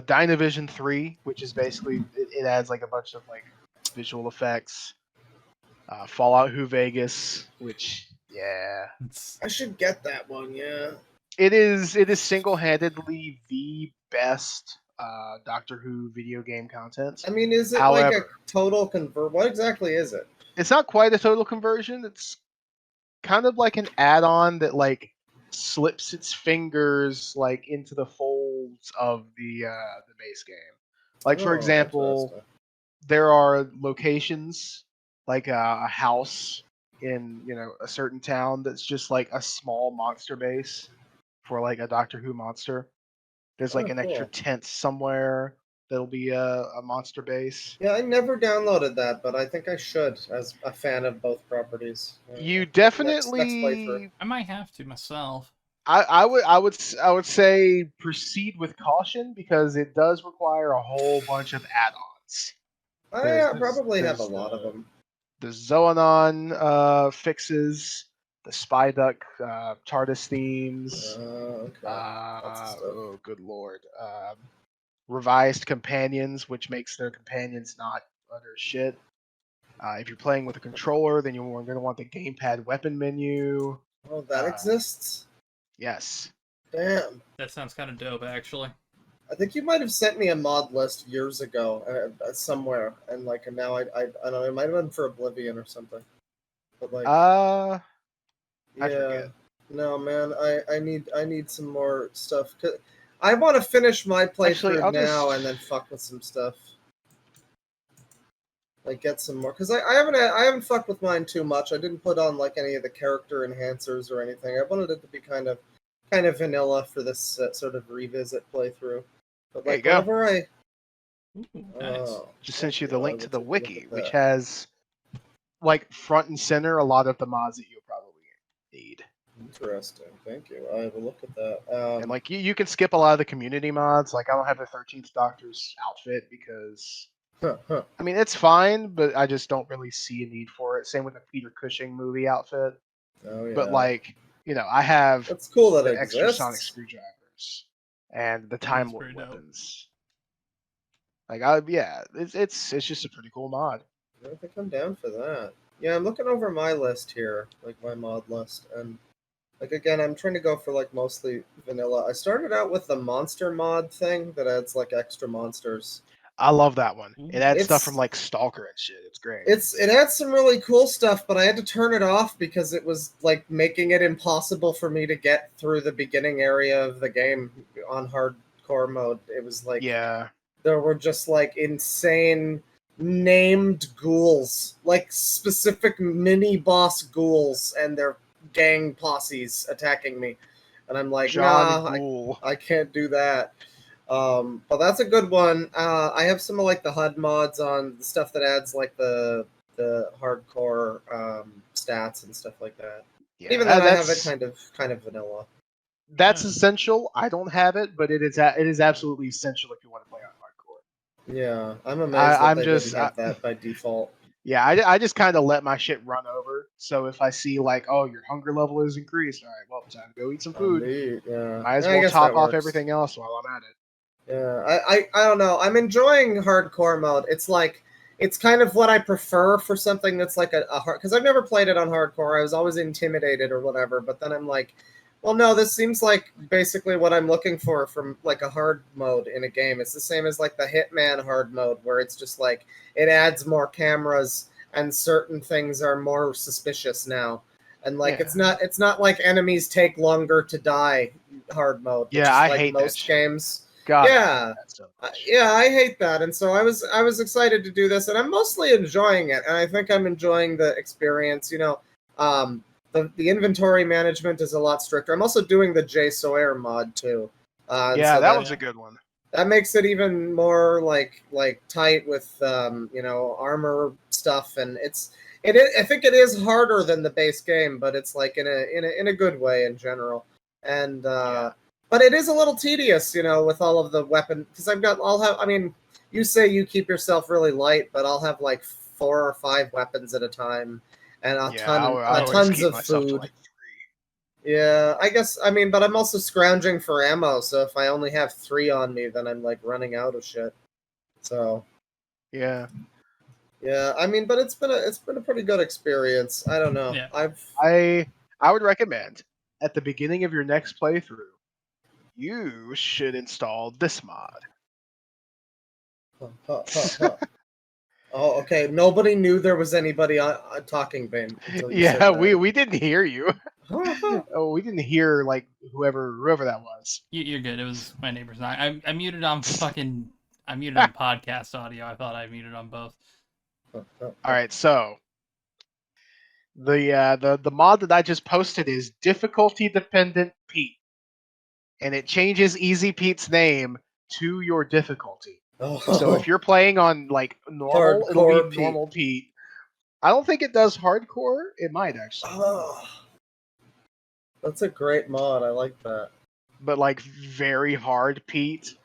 Dynavision 3, which is basically it adds like a bunch of like visual effects. Fallout New Vegas, which I should get that one. Yeah, it is single-handedly the best Doctor Who video game content. I mean, is it like a total convert? What exactly is it? It's not quite a total conversion. It's kind of like an add-on that like slips its fingers like into the folds of the base game. Like for example, there are locations like a house in a certain town that's just like a small monster base for like a Doctor Who monster. There's like an extra tent somewhere that'll be a monster base. Yeah, I never downloaded that, but I think I should as a fan of both properties. You definitely. Next playthrough. I might have to myself. I would say proceed with caution because it does require a whole bunch of add-ons. I probably have a lot of them. The Zoanon fixes, the Spyduck TARDIS themes. Oh, good lord. Revised companions, which makes their companions not utter shit. If you're playing with a controller, then you're going to want the gamepad weapon menu. Oh, that exists? Yes. Damn. That sounds kind of dope, actually. I think you might have sent me a mod list years ago somewhere, and like now I don't know, it might have been for Oblivion or something. But like, I forget. No, man, I need some more stuff. I want to finish my playthrough now and then fuck with some stuff. like get some more, because I haven't fucked with mine too much. I didn't put on like any of the character enhancers or anything. I wanted it to be kind of vanilla for this sort of revisit playthrough. But There you like go. whenever I Nice. Just sent you the link to the wiki, which that. has like front and center a lot of the mods that you'll probably need. Interesting. Thank you. I will look at that. And like you can skip a lot of the community mods. Like I don't have the 13th Doctor's outfit because I mean it's fine, but I just don't really see a need for it. Same with the Peter Cushing movie outfit. Oh yeah. But like I have it's cool that the it extra exists. sonic screwdrivers and the That's time warp pretty dope. weapons. Like it's just a pretty cool mod. I think I'm down for that. Yeah, I'm looking over my list here, like my mod list, and like again, I'm trying to go for like mostly vanilla. I started out with the monster mod thing that adds like extra monsters. I love that one. It adds stuff It's- from like Stalker and shit. It's great. It adds some really cool stuff, but I had to turn it off because it was like making it impossible for me to get through the beginning area of the game on hardcore mode. It was like there were just like insane named ghouls, like specific mini boss ghouls and their gang posses attacking me, and I'm like, I can't do that. But that's a good one. I have some of like the HUD mods on the stuff that adds like the hardcore stats and stuff like that. Yeah, Even though I have it kind of vanilla. That's essential. I don't have it, but it is absolutely essential if you want to play on hardcore. Yeah, I'm amazed that they didn't have that by default. Yeah, I just kind of let my shit run over. So if I see like, oh, your hunger level is increased, all right, well, time to go eat some food. Yeah, Might as well top off everything else while I'm at it. Yeah, I don't know. I'm enjoying hardcore mode. It's kind of what I prefer for something that's like a hard, because I've never played it on hardcore. I was always intimidated or whatever. But then I'm like, well, no, this seems like basically what I'm looking for from like a hard mode in a game. It's the same as like the Hitman hard mode, where it's just like it adds more cameras and certain things are more suspicious now. And like it's not like enemies take longer to die hard mode. Yeah, I hate most games. God, yeah, I hate that, and so I was excited to do this, and I'm mostly enjoying it, and I think I'm enjoying the experience. The inventory management is a lot stricter. I'm also doing the Jay Sawyer mod too. That was a good one. That makes it even more like tight with armor stuff, and I think it is harder than the base game, but it's like in a good way in general, and. But it is a little tedious, with all of the weapon, because you say you keep yourself really light, but I'll have like 4 or 5 weapons at a time, and tons of food. Like yeah, I guess, but I'm also scrounging for ammo, so if I only have 3 on me, then I'm like running out of shit. So. Yeah. Yeah, but it's been a pretty good experience. I don't know. Yeah. I would recommend at the beginning of your next playthrough, you should install this mod. Oh, okay. Nobody knew there was anybody talking, Bane. Yeah, we didn't hear you. Oh, we didn't hear like whoever that was. You're good. It was my neighbor's knock. I muted on podcast audio. I thought I muted on both. All right, so the mod that I just posted is difficulty dependent Pete. And it changes Easy Pete's name to your difficulty. Oh. So if you're playing on like normal, it'll be normal Pete. I don't think it does hardcore. It might actually. Oh, that's a great mod. I like that. But like very hard Pete.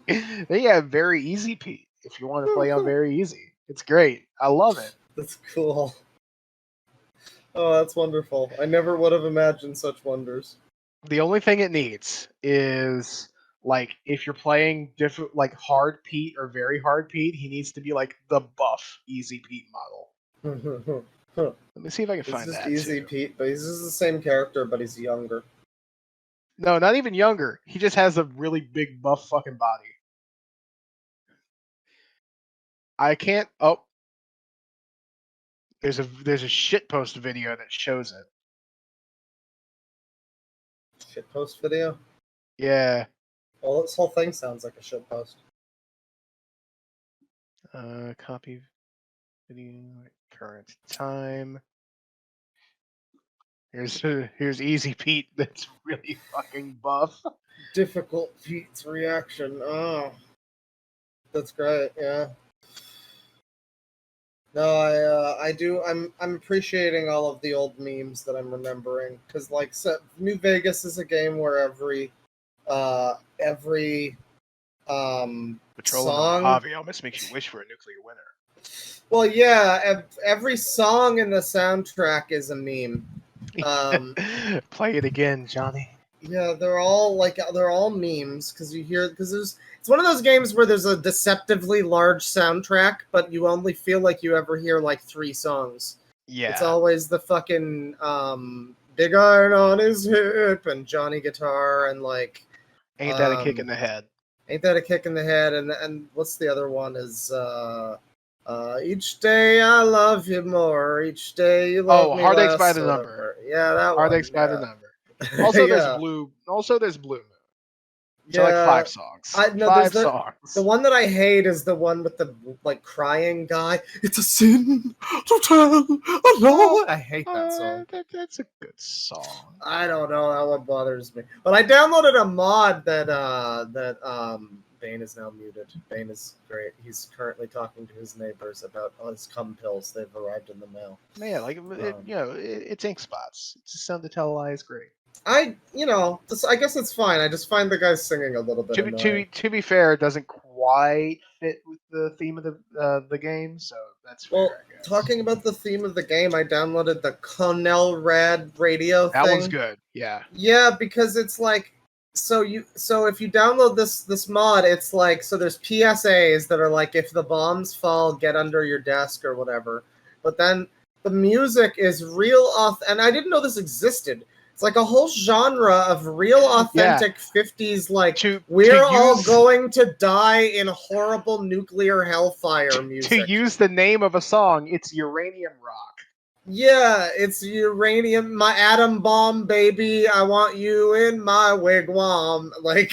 They have very easy Pete if you want to play on very easy. It's great. I love it. That's cool. Oh, that's wonderful. I never would have imagined such wonders. The only thing it needs is like if you're playing different like hard Pete or very hard Pete, he needs to be like the buff Easy Pete model. Let me see if I can find that. It's just Easy Pete, but he's just the same character, but he's younger. No, not even younger. He just has a really big buff fucking body. I can't. Oh, there's a shitpost video that shows it. Shitpost video? Yeah. Well, this whole thing sounds like a shitpost. Copy video current time. Here's Easy Pete. That's really fucking buff. Difficult Pete's reaction. Oh, that's great. Yeah. No, I do. I'm appreciating all of the old memes that I'm remembering because, like, New Vegas is a game where every Patrol in the song. Mojave almost makes you wish for a nuclear winter. Well, yeah, every song in the soundtrack is a meme. Play it again, Johnny. Yeah, they're all memes because it's one of those games where there's a deceptively large soundtrack, but you only feel like you ever hear like 3 songs. Yeah. It's always the fucking Big Iron on his hip and Johnny Guitar and like Ain't that a kick in the head? Ain't that a kick in the head? And what's the other one is each day I love you more. Each day you love me Heartaches less. by the number. Yeah, that Heartaches one. by the number. Also, Yeah. there's Blue Moon. Yeah, So like 5 songs. 5 songs. The one that I hate is the one with the like crying guy. It's a sin to tell a lie. I hate that song. That's a good song. I don't know. That one bothers me. But I downloaded a mod that Bane is now muted. Bane is great. He's currently talking to his neighbors about his cum pills. They've arrived in the mail. Man, like it's ink spots. It's just something to tell a lie is great. I guess it's fine. I just find the guy singing a little bit annoying. To be fair, it doesn't quite fit with the theme of the game, so that's fair. Well, I guess. talking about the theme of the game, I downloaded the Connell Rad radio thing. That one's good. Yeah. Yeah, because it's like so if you download this mod, it's like so there's PSAs that are like if the bombs fall, get under your desk or whatever. But then the music is real and I didn't know this existed. It's like a whole genre of real authentic 50s, like, we're all going to die in horrible nuclear hellfire music. To use the name of a song, it's uranium rock. Yeah, it's uranium, my atom bomb, baby, I want you in my wigwam. Like,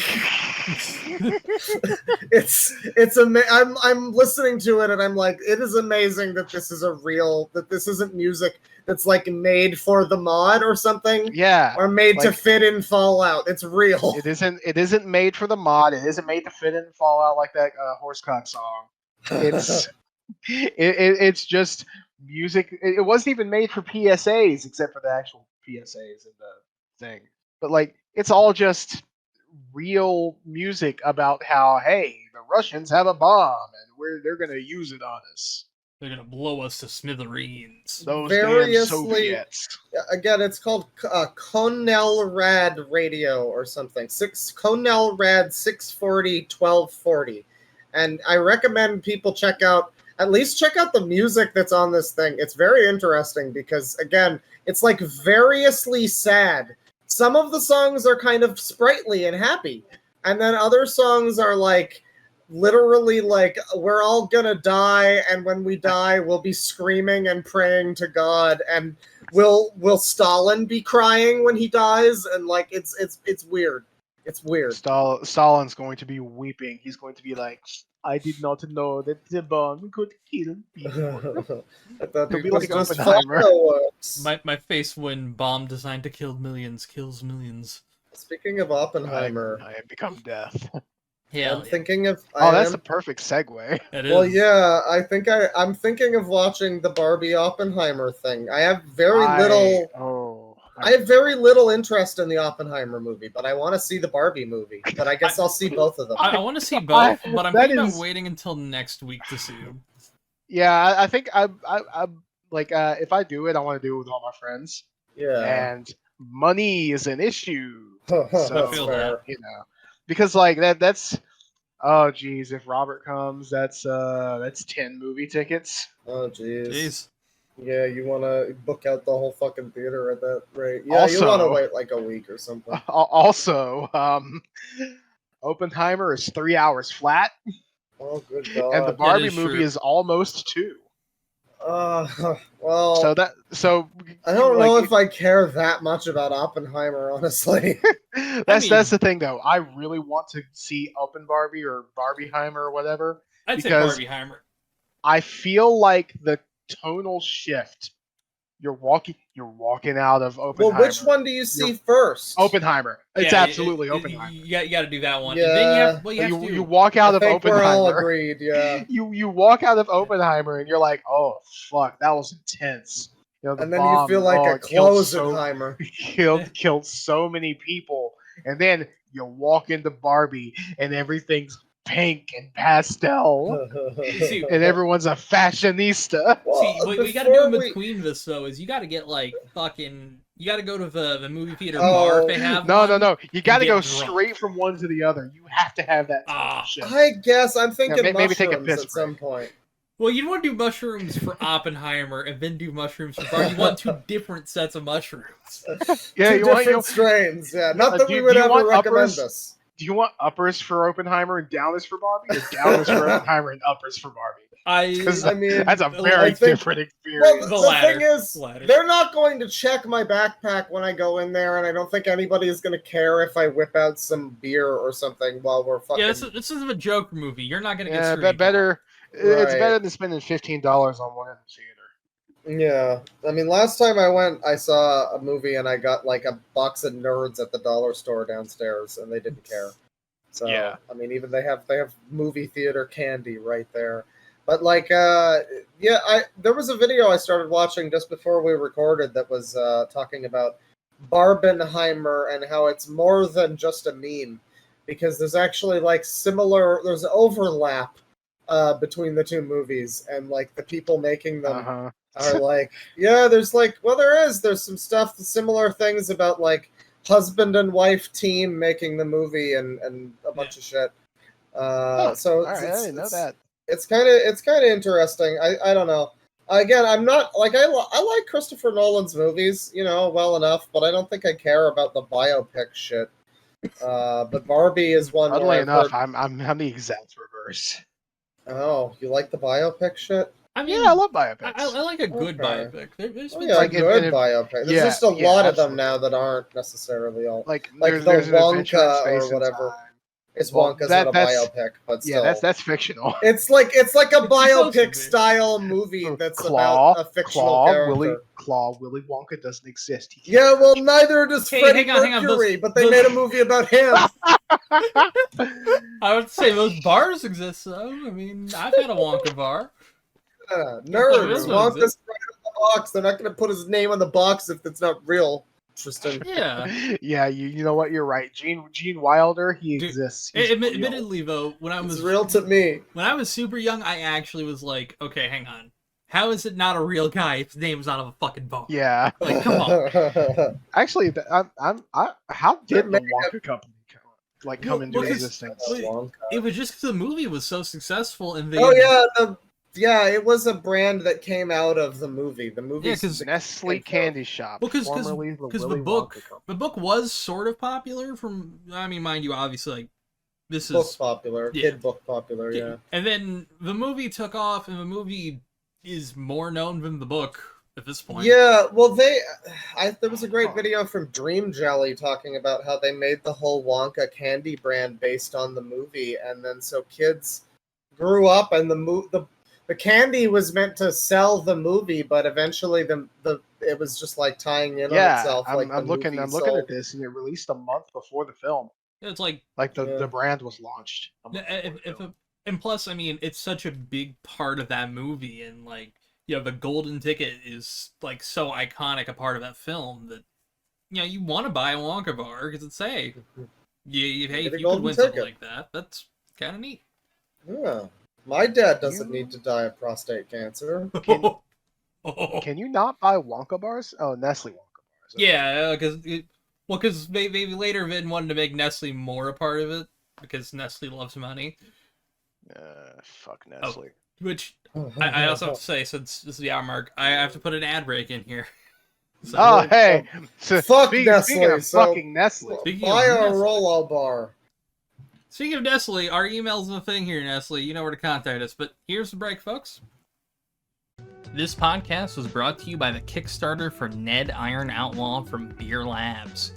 I'm listening to it and I'm like, it is amazing that this isn't music that's like made for the mod or something. Yeah. Or made to fit in Fallout. It's real. It isn't made for the mod. It isn't made to fit in Fallout like that Horsecock song. It's just music. It wasn't even made for PSAs except for the actual PSAs in the thing. But like it's all just real music about how, hey, the Russians have a bomb and they're gonna use it on us. They're gonna blow us to smithereens. Those damn Soviets. Again, it's called Connell Rad Radio or something. Connell Rad 640 1240, and I recommend people at least check out the music that's on this thing. It's very interesting because again, it's like variously sad. Some of the songs are kind of sprightly and happy, and then other songs are like literally like we're all gonna die, and when we die we'll be screaming and praying to God, and will Stalin be crying when he dies, and like it's weird. It's weird. Stalin's going to be weeping. He's going to be like, I did not know that the bomb could kill people. I thought He'll be was like just Oppenheimer. fireworks. My face when bomb designed to kill millions kills millions. Speaking of Oppenheimer, I have become death. Yeah, I'm thinking of. That's a perfect segue. Well, yeah, I think I'm thinking of watching the Barbie Oppenheimer thing. I have very little interest in the Oppenheimer movie, but I want to see the Barbie movie. But I guess I'll see both of them. I want to see both, but I'm thinking about waiting until next week to see them. Yeah, I think I like if I do it, I want to do it with all my friends. Yeah, and money is an issue. So I feel that. Because like that's oh geez, if Robert comes, that's 10 movie tickets. Oh geez. Yeah, you want to book out the whole fucking theater at that rate. Yeah, also, you want to wait like a week or something. Also, Oppenheimer is 3 hours flat. Oh, good God. And the Barbie movie is almost 2. Well, so I don't know if I care that much about Oppenheimer, honestly. That's the thing, though. I really want to see Open Barbie or Barbieheimer or whatever. I'd say Barbieheimer. I feel like the tonal shift. You're walking out of Oppenheimer. Well, which one do you see first? Oppenheimer. It's absolutely Oppenheimer. You got to do that one. Yeah. And then you walk out of Oppenheimer. We're all agreed. Yeah. You walk out of Oppenheimer and you're like, oh fuck, that was intense. You know, and then you feel like a Closenheimer. Killed so many people, and then you walk into Barbie and everything's pink and pastel, and everyone's a fashionista. Well, see, what we gotta do in between this though is you gotta get like fucking. You gotta go to the movie theater bar if they have one. No. You gotta go straight from one to the other. You have to have that. I guess I'm thinking maybe take a piss at some point. Well, you don't want to do mushrooms for Oppenheimer and then do mushrooms for Barbie. You want 2 different sets of mushrooms. Yeah, you want different strains. Yeah, not that we would ever recommend this. Do you want uppers for Oppenheimer and downers for Barbie, or downers for Oppenheimer and uppers for Barbie? I mean, that's a very different experience. Well, the thing is, they're not going to check my backpack when I go in there, and I don't think anybody is going to care if I whip out some beer or something while we're fucking... Yeah, this is a joke movie. You're not going to get screwed. It's better than spending $15 on one in the theater. Yeah, I mean, last time I went, I saw a movie and I got like a box of Nerds at the dollar store downstairs, and they didn't care. So yeah, I mean, even they have movie theater candy right there. But like, there was a video I started watching just before we recorded that was talking about Barbieheimer and how it's more than just a meme, because there's actually like there's overlap between the 2 movies, and like the people making them are like, there's some stuff, similar things about like husband and wife team making the movie and a bunch of shit. So I didn't know that. It's kind of interesting. I don't know. Again, I'm not like I like Christopher Nolan's movies, well enough, but I don't think I care about the biopic shit. But Barbie is one. Oddly enough, I'm the exact reverse. Oh, you like the biopic shit? I mean, I love biopics. I like a good biopic. There's good biopic. There's just a lot of them now that aren't necessarily all like the Wonka or whatever. It's Wonka's not a biopic, but still. Yeah, that's fictional. It's like a biopic style movie that's about a fictional character. Willy Wonka doesn't exist. Yeah, well, neither does Freddie Mercury, but they made a movie about him. I would say those bars exist, though. I mean, I've had a Wonka bar. Nerds. Wonka's right on the box. They're not going to put his name on the box if it's not real. Interesting. Yeah. Yeah, you know what? You're right. Gene Wilder, he exists. Admittedly, though, when I was real to me, when I was super young, I actually was like, okay, hang on. How is it not a real guy if his name's not on a fucking bar? Yeah. Like, come on. Actually, how did the Wonka company come into existence? It was just because the movie was so successful, and they. Yeah, it was a brand that came out of the movie. The movie, because Nestle Candy Shop. Well, because the book was sort of popular. I mean, mind you, obviously, like this is popular, kid book popular, yeah. And then the movie took off, and the movie is more known than the book at this point. Yeah, well, there was a great video from Dream Jelly talking about how they made the whole Wonka candy brand based on the movie, and then so kids grew up, and the candy was meant to sell the movie, but eventually it was just like tying in on itself. I'm looking at this, and it released a month before the film. It's like the brand was launched. And plus, I mean, it's such a big part of that movie, and like, the golden ticket is like so iconic a part of that film that you want to buy a Wonka bar because it's if you could win something like that, that's kind of neat. Yeah. My dad doesn't need to die of prostate cancer. Can you not buy Wonka bars? Oh, Nestle Wonka bars. Okay. Yeah, because maybe later Vin wanted to make Nestle more a part of it because Nestle loves money. Fuck Nestle. Which I also have to say, since this is the hour mark, I have to put an ad break in here. So, hey! Fuck Nestle. Speaking of fucking Nestle. Buy a Rolo bar. Speaking of Nestle, our email's the thing here, Nestle. You know where to contact us. But here's the break, folks. This podcast was brought to you by the Kickstarter for Ned Iron Outlaw from Beer Labs.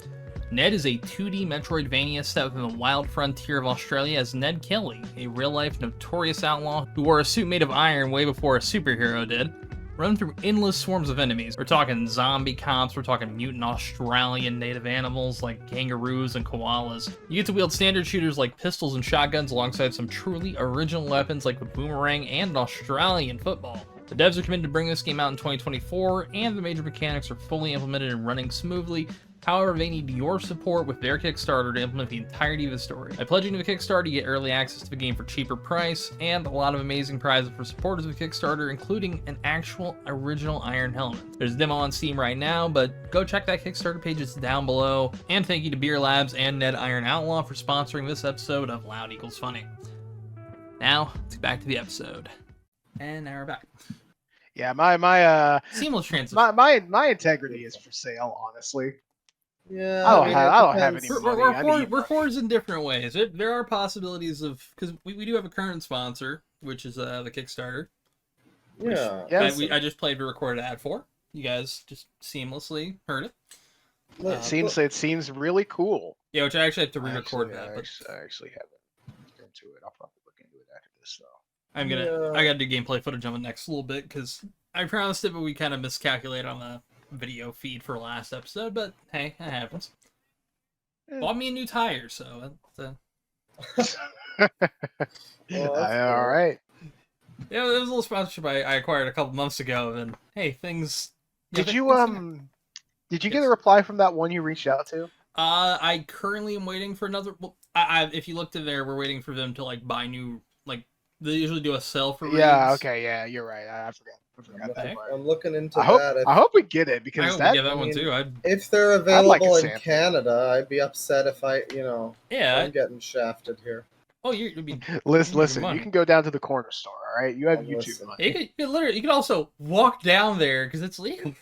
Ned is a 2D Metroidvania set within the wild frontier of Australia as Ned Kelly, a real-life notorious outlaw who wore a suit made of iron way before a superhero did. Run through endless swarms of enemies. We're talking zombie cops, we're talking mutant Australian native animals like kangaroos and koalas. You get to wield standard shooters like pistols and shotguns alongside some truly original weapons like the boomerang and an Australian football. The devs are committed to bring this game out in 2024, and the major mechanics are fully implemented and running smoothly. However, they need your support with their Kickstarter to implement the entirety of the story. By pledging to the Kickstarter, you get early access to the game for cheaper price, and a lot of amazing prizes for supporters of the Kickstarter, including an actual original iron helmet. There's a demo on Steam right now, but go check that Kickstarter page, it's down below. And thank you to Beer Labs and Ned Iron Outlaw for sponsoring this episode of Loud Equals Funny. Now, let's get back to the episode. And now we're back. Yeah, my seamless transition. My integrity is for sale, honestly. Yeah, I don't have any money. We're whores in different ways. There are possibilities of, because we do have a current sponsor, which is the Kickstarter. Yeah. I just played a recorded ad for. You guys just seamlessly heard it. It seems really cool. Yeah, which I actually have to re-record that. I actually haven't looked into it. I'll probably look into it after this though. I gotta do gameplay footage on the next little bit because I promised it, but we kind of miscalculated on the video feed for last episode. But hey, that happens. Bought me a new tire, so well, all right. Yeah, it was a little sponsorship I acquired a couple months ago, and hey, things. Did you get a reply from that one you reached out to? I currently am waiting for another. Well, if you looked in there, we're waiting for them to like buy new. Like they usually do a sale for. Yeah. raids. Okay. Yeah. You're right. I forgot. I'm looking into that. I hope we get it because that one too. If they're available in Canada, I'd be upset if I'm getting shafted here. Oh, you'd be. Listen. You can go down to the corner store. All right, you have YouTube money. You can also walk down there because it's legal.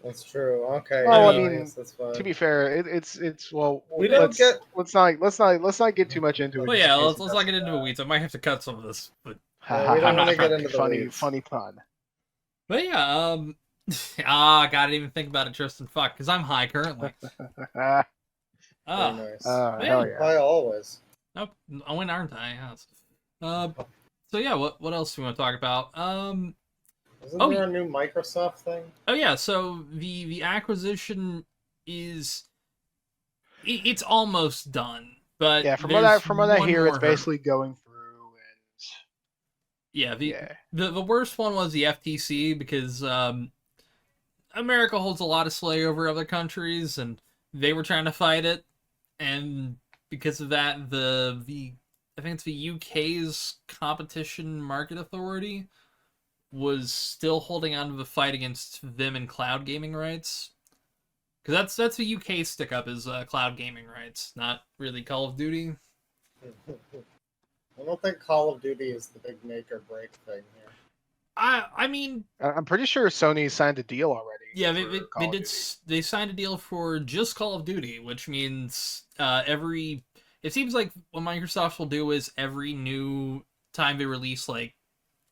That's true. Okay. Well, I mean, that's fine. To be fair, it's well. Let's not get too much into it. Well, yeah, let's not get into the weeds. I might have to cut some of this, but we don't want to get into the funny pun. But yeah, I didn't even think about it, Tristan. Fuck, because I'm high currently. Very nice. Hell yeah. High always. Nope, I went aren't I? Yes. So yeah, what else do we want to talk about? Isn't there a new Microsoft thing? Oh yeah, so the acquisition is it's almost done, but yeah, from what I hear, it's basically going through and the worst one was the FTC because America holds a lot of sway over other countries, and they were trying to fight it, and because of that, I think it's the UK's Competition Market Authority was still holding on to the fight against them and cloud gaming rights. Because that's the UK stick up is cloud gaming rights, not really Call of Duty. I don't think Call of Duty is the big make or break thing here. I mean, I'm pretty sure Sony signed a deal already. Yeah, they did. They signed a deal for just Call of Duty, which means it seems like what Microsoft will do is every new time they release, like,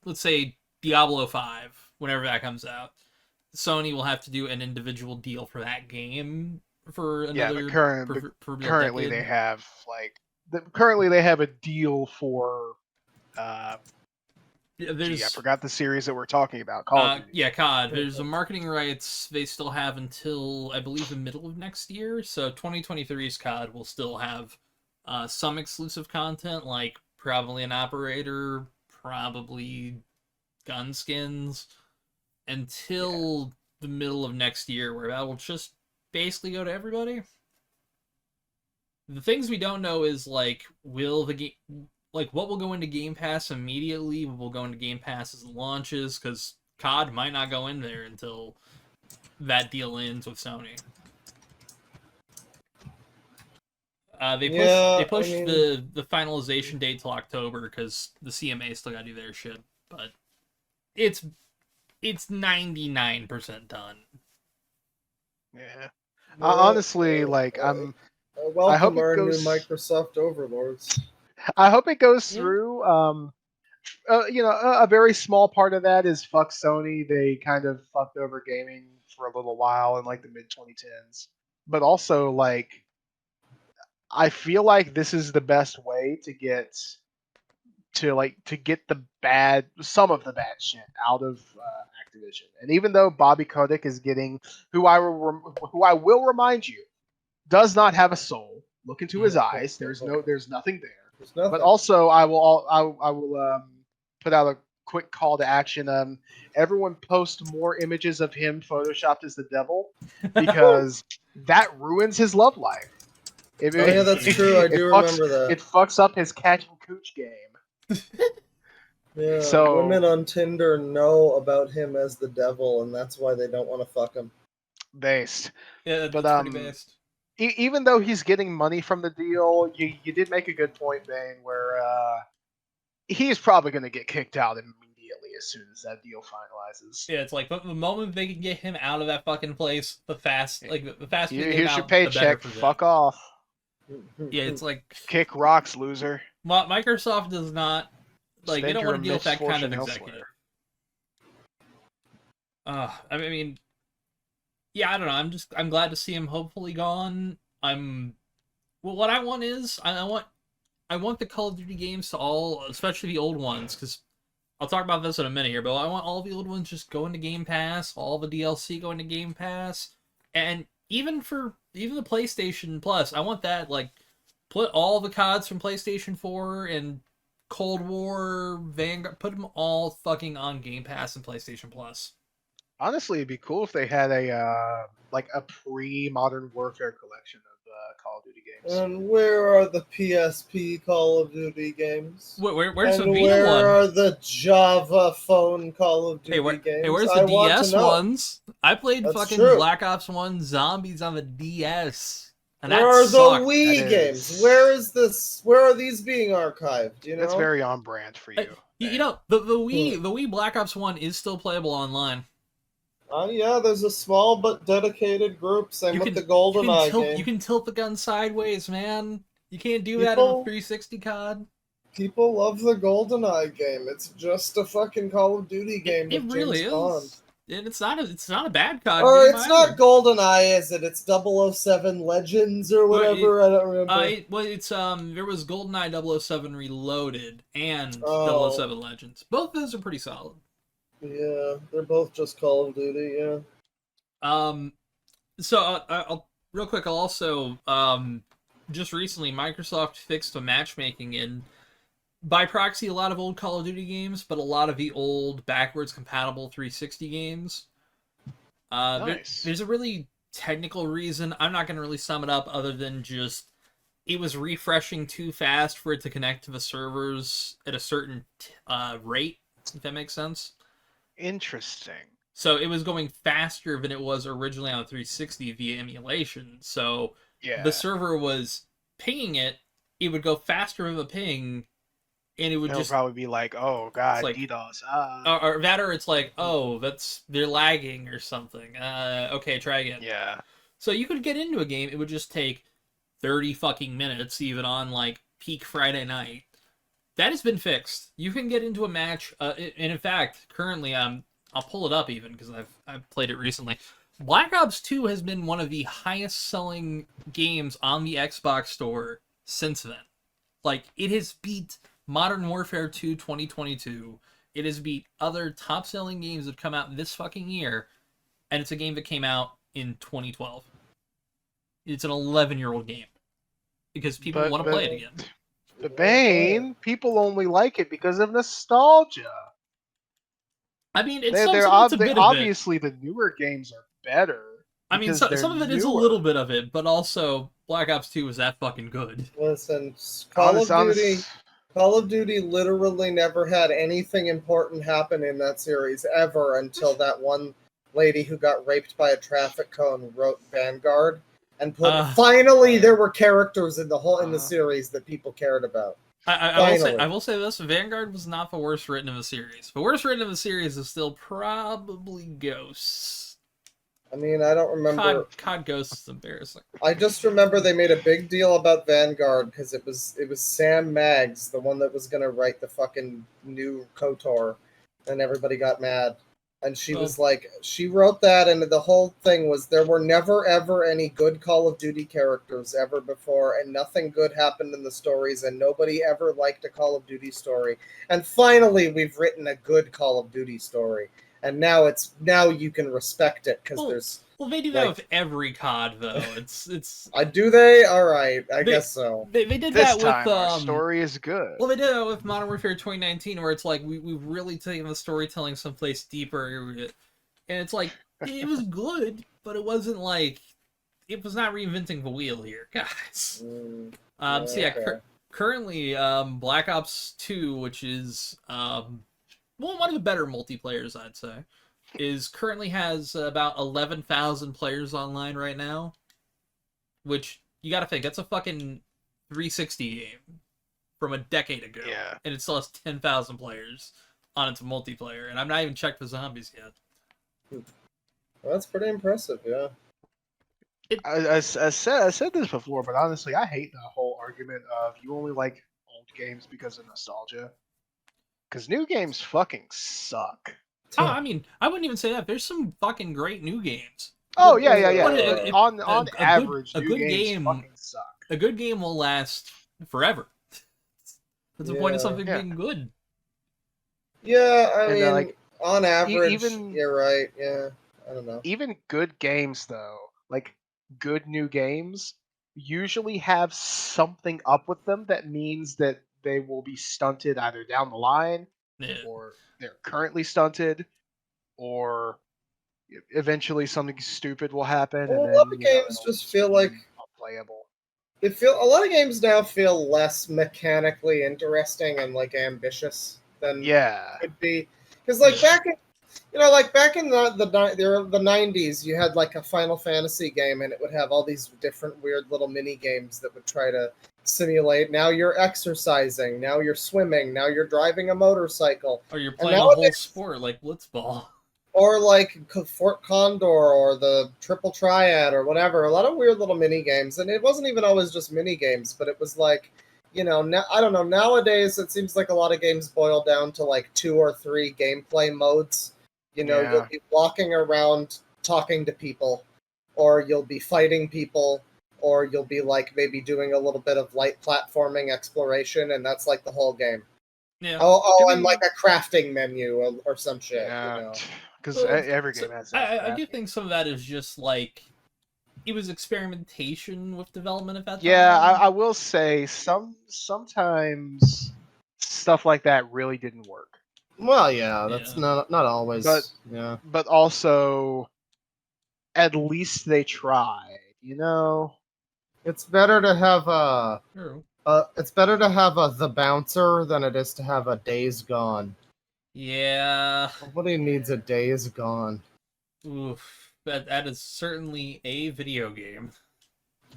let's say Diablo 5, whenever that comes out, Sony will have to do an individual deal for that game for another. Yeah, but currently they have a deal for. I forgot the series that we're talking about. Call of Duty. Yeah, COD. There's a marketing rights they still have until I believe the middle of next year. So 2023's COD will still have some exclusive content, like probably an operator, probably gun skins, until the middle of next year, where that will just basically go to everybody. The things we don't know is like, will the game, like, what will go into Game Pass immediately? What will go into Game Pass as it launches? Because COD might not go in there until that deal ends with Sony. They pushed the finalization date till October because the CMA still got to do their shit, but it's 99% done. Yeah. Honestly, like welcome I hope our new Microsoft overlords. I hope it goes through. A very small part of that is fuck Sony. They kind of fucked over gaming for a little while in like the mid 2010s. but also like I feel like this is the best way to get some of the bad shit out of Activision. And even though Bobby Kotick is getting, who I will remind you, does not have a soul. Look into his eyes. There's nothing there. There's nothing. But also, I will put out a quick call to action. Everyone post more images of him photoshopped as the devil, because that ruins his love life. Yeah, that's true. I do remember that. It fucks up his cat and cooch game. Yeah, so women on Tinder know about him as the devil, and that's why they don't want to fuck him. Based. Yeah, that's pretty based. Even though he's getting money from the deal, you did make a good point, Bane, where he's probably going to get kicked out immediately as soon as that deal finalizes. Yeah, it's like the moment they can get him out of that fucking place, the faster here's your paycheck. Fuck off. Yeah, it's like kick rocks, loser. Microsoft does not like they don't want to deal with that kind of executive. I mean, yeah, I don't know. I'm glad to see him hopefully gone. What I want is I want the Call of Duty games to all, especially the old ones, because I'll talk about this in a minute here, but I want all the old ones just going to Game Pass, all the DLC going to Game Pass, and even the PlayStation Plus, I want that, like, put all the CODs from PlayStation 4 and Cold War, Vanguard, put them all fucking on Game Pass and PlayStation Plus. Honestly, it'd be cool if they had a pre-Modern Warfare collection of Call of Duty games. And where are the PSP Call of Duty games? Where's the Vita where one? are the Java phone Call of Duty games? Hey, where's the DS ones? I played fucking Black Ops 1 Zombies on the DS. And where are the Wii games? Where is this? Where are these being archived? You know, that's very on brand for you. You know, the Wii Black Ops 1 is still playable online. Yeah, there's a small but dedicated group. Same with the GoldenEye game. You can tilt the gun sideways, man. You can't do that in a 360 COD. People love the GoldenEye game. It's just a fucking Call of Duty game. It really is. Bond. And it's not a bad COD or game it's either. Not GoldenEye, is it? It's 007 Legends or whatever. I don't remember. It's there was GoldenEye 007 Reloaded and 007 Legends. Both of those are pretty solid. Yeah, they're both just Call of Duty. Yeah. So I'll real quick. I'll also just recently Microsoft fixed a matchmaking in. By proxy, a lot of old Call of Duty games, but a lot of the old backwards compatible 360 games. Nice. There's a really technical reason. I'm not going to really sum it up other than just it was refreshing too fast for it to connect to the servers at a certain rate, if that makes sense. Interesting. So it was going faster than it was originally on 360 via emulation. So the server was pinging it. It would go faster of a ping. And it would It'll probably be like, oh god, like, DDoS. Or it's like, oh, they're lagging or something. Okay, try again. Yeah. So you could get into a game. It would just take 30 fucking minutes, even on like peak Friday night. That has been fixed. You can get into a match. And in fact, currently, I'll pull it up even because I've played it recently. Black Ops 2 has been one of the highest selling games on the Xbox store since then. Like, it has beat Modern Warfare 2 2022. It has beat other top-selling games that have come out this fucking year, and it's a game that came out in 2012. It's an 11-year-old game because people want to play it again. The Bane, people only like it because of nostalgia. I mean, obviously the newer games are better. I mean, some of it is a little bit of it, but also Black Ops 2 was that fucking good. Listen, Call of Duty literally never had anything important happen in that series ever until that one lady who got raped by a traffic cone wrote Vanguard and put. Finally, there were characters in the series that people cared about. I will say this: Vanguard was not the worst written of the series. The worst written of the series is still probably Ghosts. I mean, I don't remember. COD Ghosts is embarrassing. I just remember they made a big deal about Vanguard because it was Sam Maggs, the one that was gonna write the fucking new KOTOR, and everybody got mad. And she was like, she wrote that, and the whole thing was there were never, ever any good Call of Duty characters ever before, and nothing good happened in the stories, and nobody ever liked a Call of Duty story. And finally, we've written a good Call of Duty story. And now you can respect it, because there's... Well, they do that with every COD, though. It's. Do they? All right, I guess so. They did this that time with our story is good. Well, they did that with Modern Warfare 2019, where it's like we've really taken the storytelling someplace deeper, and it's like it was good, but it wasn't like it was not reinventing the wheel here, guys. So yeah, currently Black Ops 2, which is one of the better multiplayers, I'd say, currently has about 11,000 players online right now, which you gotta think, that's a fucking 360 game from a decade ago. Yeah. And it still has 10,000 players on its multiplayer, and I've not even checked the zombies yet. Well, that's pretty impressive, yeah. I said this before, but honestly, I hate the whole argument of you only like old games because of nostalgia. Because new games fucking suck. Oh, I mean, I wouldn't even say that. There's some fucking great new games. Oh, yeah. On average, new games game fucking suck. A good game will last forever. That's the point of something being good. Yeah, I mean, on average, you're right. Yeah, I don't know. Even good games, though, like good new games, usually have something up with them that means that they will be stunted either down the line, or they're currently stunted, or eventually something stupid will happen. Well, and then, a lot of games just feel like unplayable. A lot of games now feel less mechanically interesting and like ambitious than could be. Because like back in the 90s, you had like a Final Fantasy game, and it would have all these different weird little mini games that would try to simulate. Now you're exercising. Now you're swimming. Now you're driving a motorcycle. Or you're playing a whole sport like Blitzball. Or like Fort Condor or the Triple Triad or whatever. A lot of weird little mini games, and it wasn't even always just mini games, but it was like, now, I don't know. Nowadays, it seems like a lot of games boil down to like 2 or 3 gameplay modes. You'll be walking around talking to people, or you'll be fighting people, or you'll be like maybe doing a little bit of light platforming exploration, and that's like the whole game. Yeah. And like a crafting menu or some shit. Yeah. Because every game has that. I do think some of that is just like it was experimentation with development at that time. Yeah, I will say sometimes stuff like that really didn't work. Well, yeah, that's not always. But also, at least they tried. It's better to have The Bouncer than it is to have a Days Gone. Yeah. Nobody needs a Days Gone. Oof. That is certainly a video game.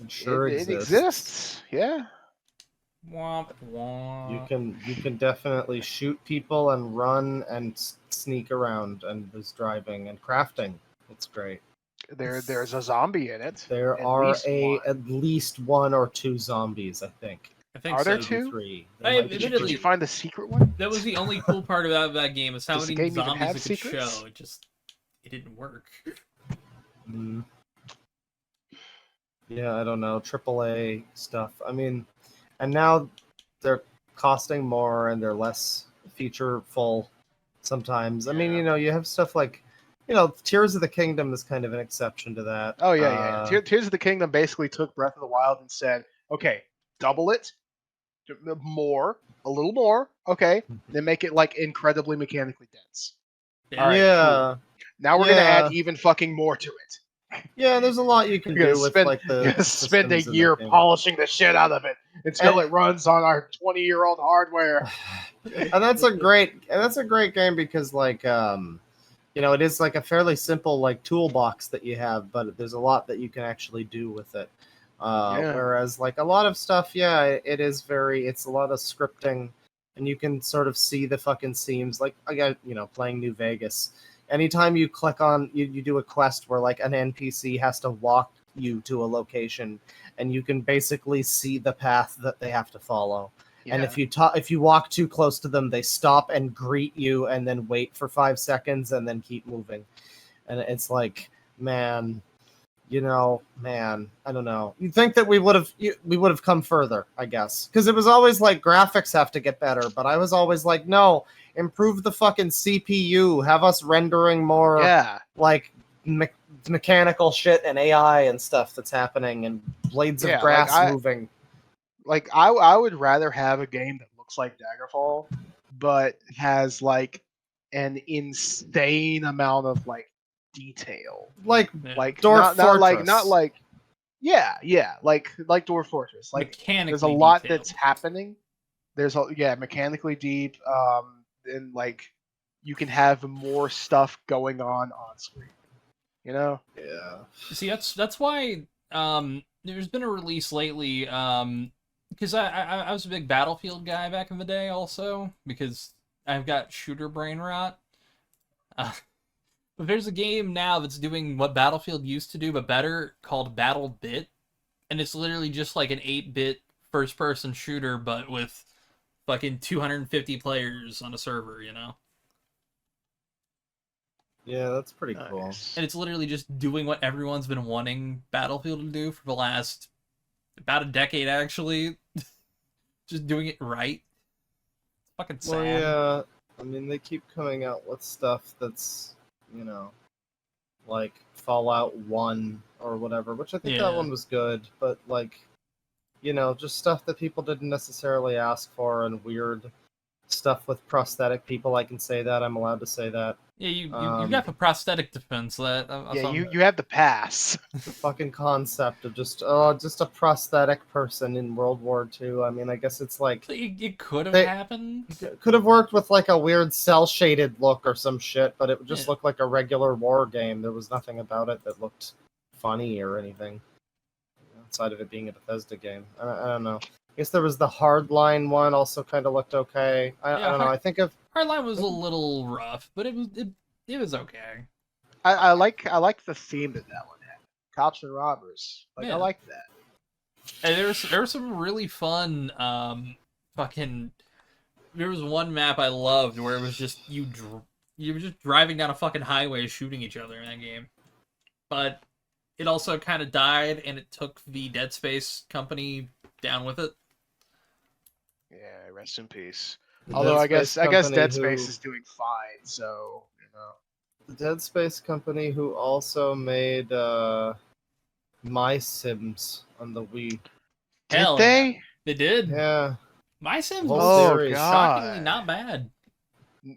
It sure exists. It exists, yeah. Womp womp. You can definitely shoot people and run and sneak around, and there's driving and crafting. It's great. There's a zombie in it. There are at least 1 or 2 zombies, I think. Are there 2? 3. Did you find the secret one? That was the only cool part about that game, is how many zombies it could secrets? show. It didn't work. Yeah, I don't know. AAA stuff. I mean, and now they're costing more and they're less featureful sometimes. I mean, you have stuff like, Tears of the Kingdom is kind of an exception to that. Oh, yeah. Tears of the Kingdom basically took Breath of the Wild and said, okay, double it, a little more, okay, then make it like incredibly mechanically dense. Yeah. All right, cool. Now we're going to add even fucking more to it. Yeah, there's a lot you can do with like the. You're gonna spend a year polishing the shit out of it until it runs on our 20-year-old hardware. And that's a great game because like it is like a fairly simple like toolbox that you have, but there's a lot that you can actually do with it. Whereas like a lot of stuff, it's a lot of scripting, and you can sort of see the fucking seams. Like I got playing New Vegas. Anytime you click on, you do a quest where like an NPC has to walk you to a location, and you can basically see the path that they have to follow. And if you walk too close to them, they stop and greet you, and then wait for 5 seconds, and then keep moving. And it's like, man, I don't know. You'd think that we would have come further, I guess, because it was always like graphics have to get better, but I was always like, no, improve the fucking CPU, have us rendering more, like mechanical shit and AI and stuff that's happening, and blades of grass moving. Like I would rather have a game that looks like Daggerfall, but has like an insane amount of like detail, like Dwarf Fortress. Like Dwarf Fortress. Like mechanically there's a lot detailed. that's happening. There's mechanically deep, and like you can have more stuff going on screen. You know? Yeah. See, that's why there's been a release lately. Because I was a big Battlefield guy back in the day, also because I've got shooter brain rot. But there's a game now that's doing what Battlefield used to do, but better, called Battle Bit, and it's literally just like an 8-bit first-person shooter, but with fucking 250 players on a server, you know? Yeah, that's pretty cool. And it's literally just doing what everyone's been wanting Battlefield to do for the last about a decade, actually. Just doing it right. It's fucking sad. Well, yeah, I mean, they keep coming out with stuff that's, like Fallout 1 or whatever, which I think that one was good, but like, just stuff that people didn't necessarily ask for, and weird stuff with prosthetic people. I can say that. I'm allowed to say that. Yeah, you got the prosthetic defense. You have the pass. The fucking concept of just a prosthetic person in World War II. I mean, I guess it's like it could have happened. It could have worked with like a weird cell shaded look or some shit, but it just looked like a regular war game. There was nothing about it that looked funny or anything outside of it being a Bethesda game. I don't know. I guess there was the Hardline one, also kind of looked okay. I don't know. I think of Hardline was a little rough, but it was okay. I like the theme that one had. Cops and robbers. I like that. And there was some really fun there was one map I loved where it was just you were just driving down a fucking highway shooting each other in that game. But it also kind of died, and it took the Dead Space company down with it. Yeah, rest in peace. Although I guess Dead Space is doing fine, so the Dead Space company who also made My Sims on the Wii. Hell, did they? They did. Yeah. My Sims was shockingly not bad.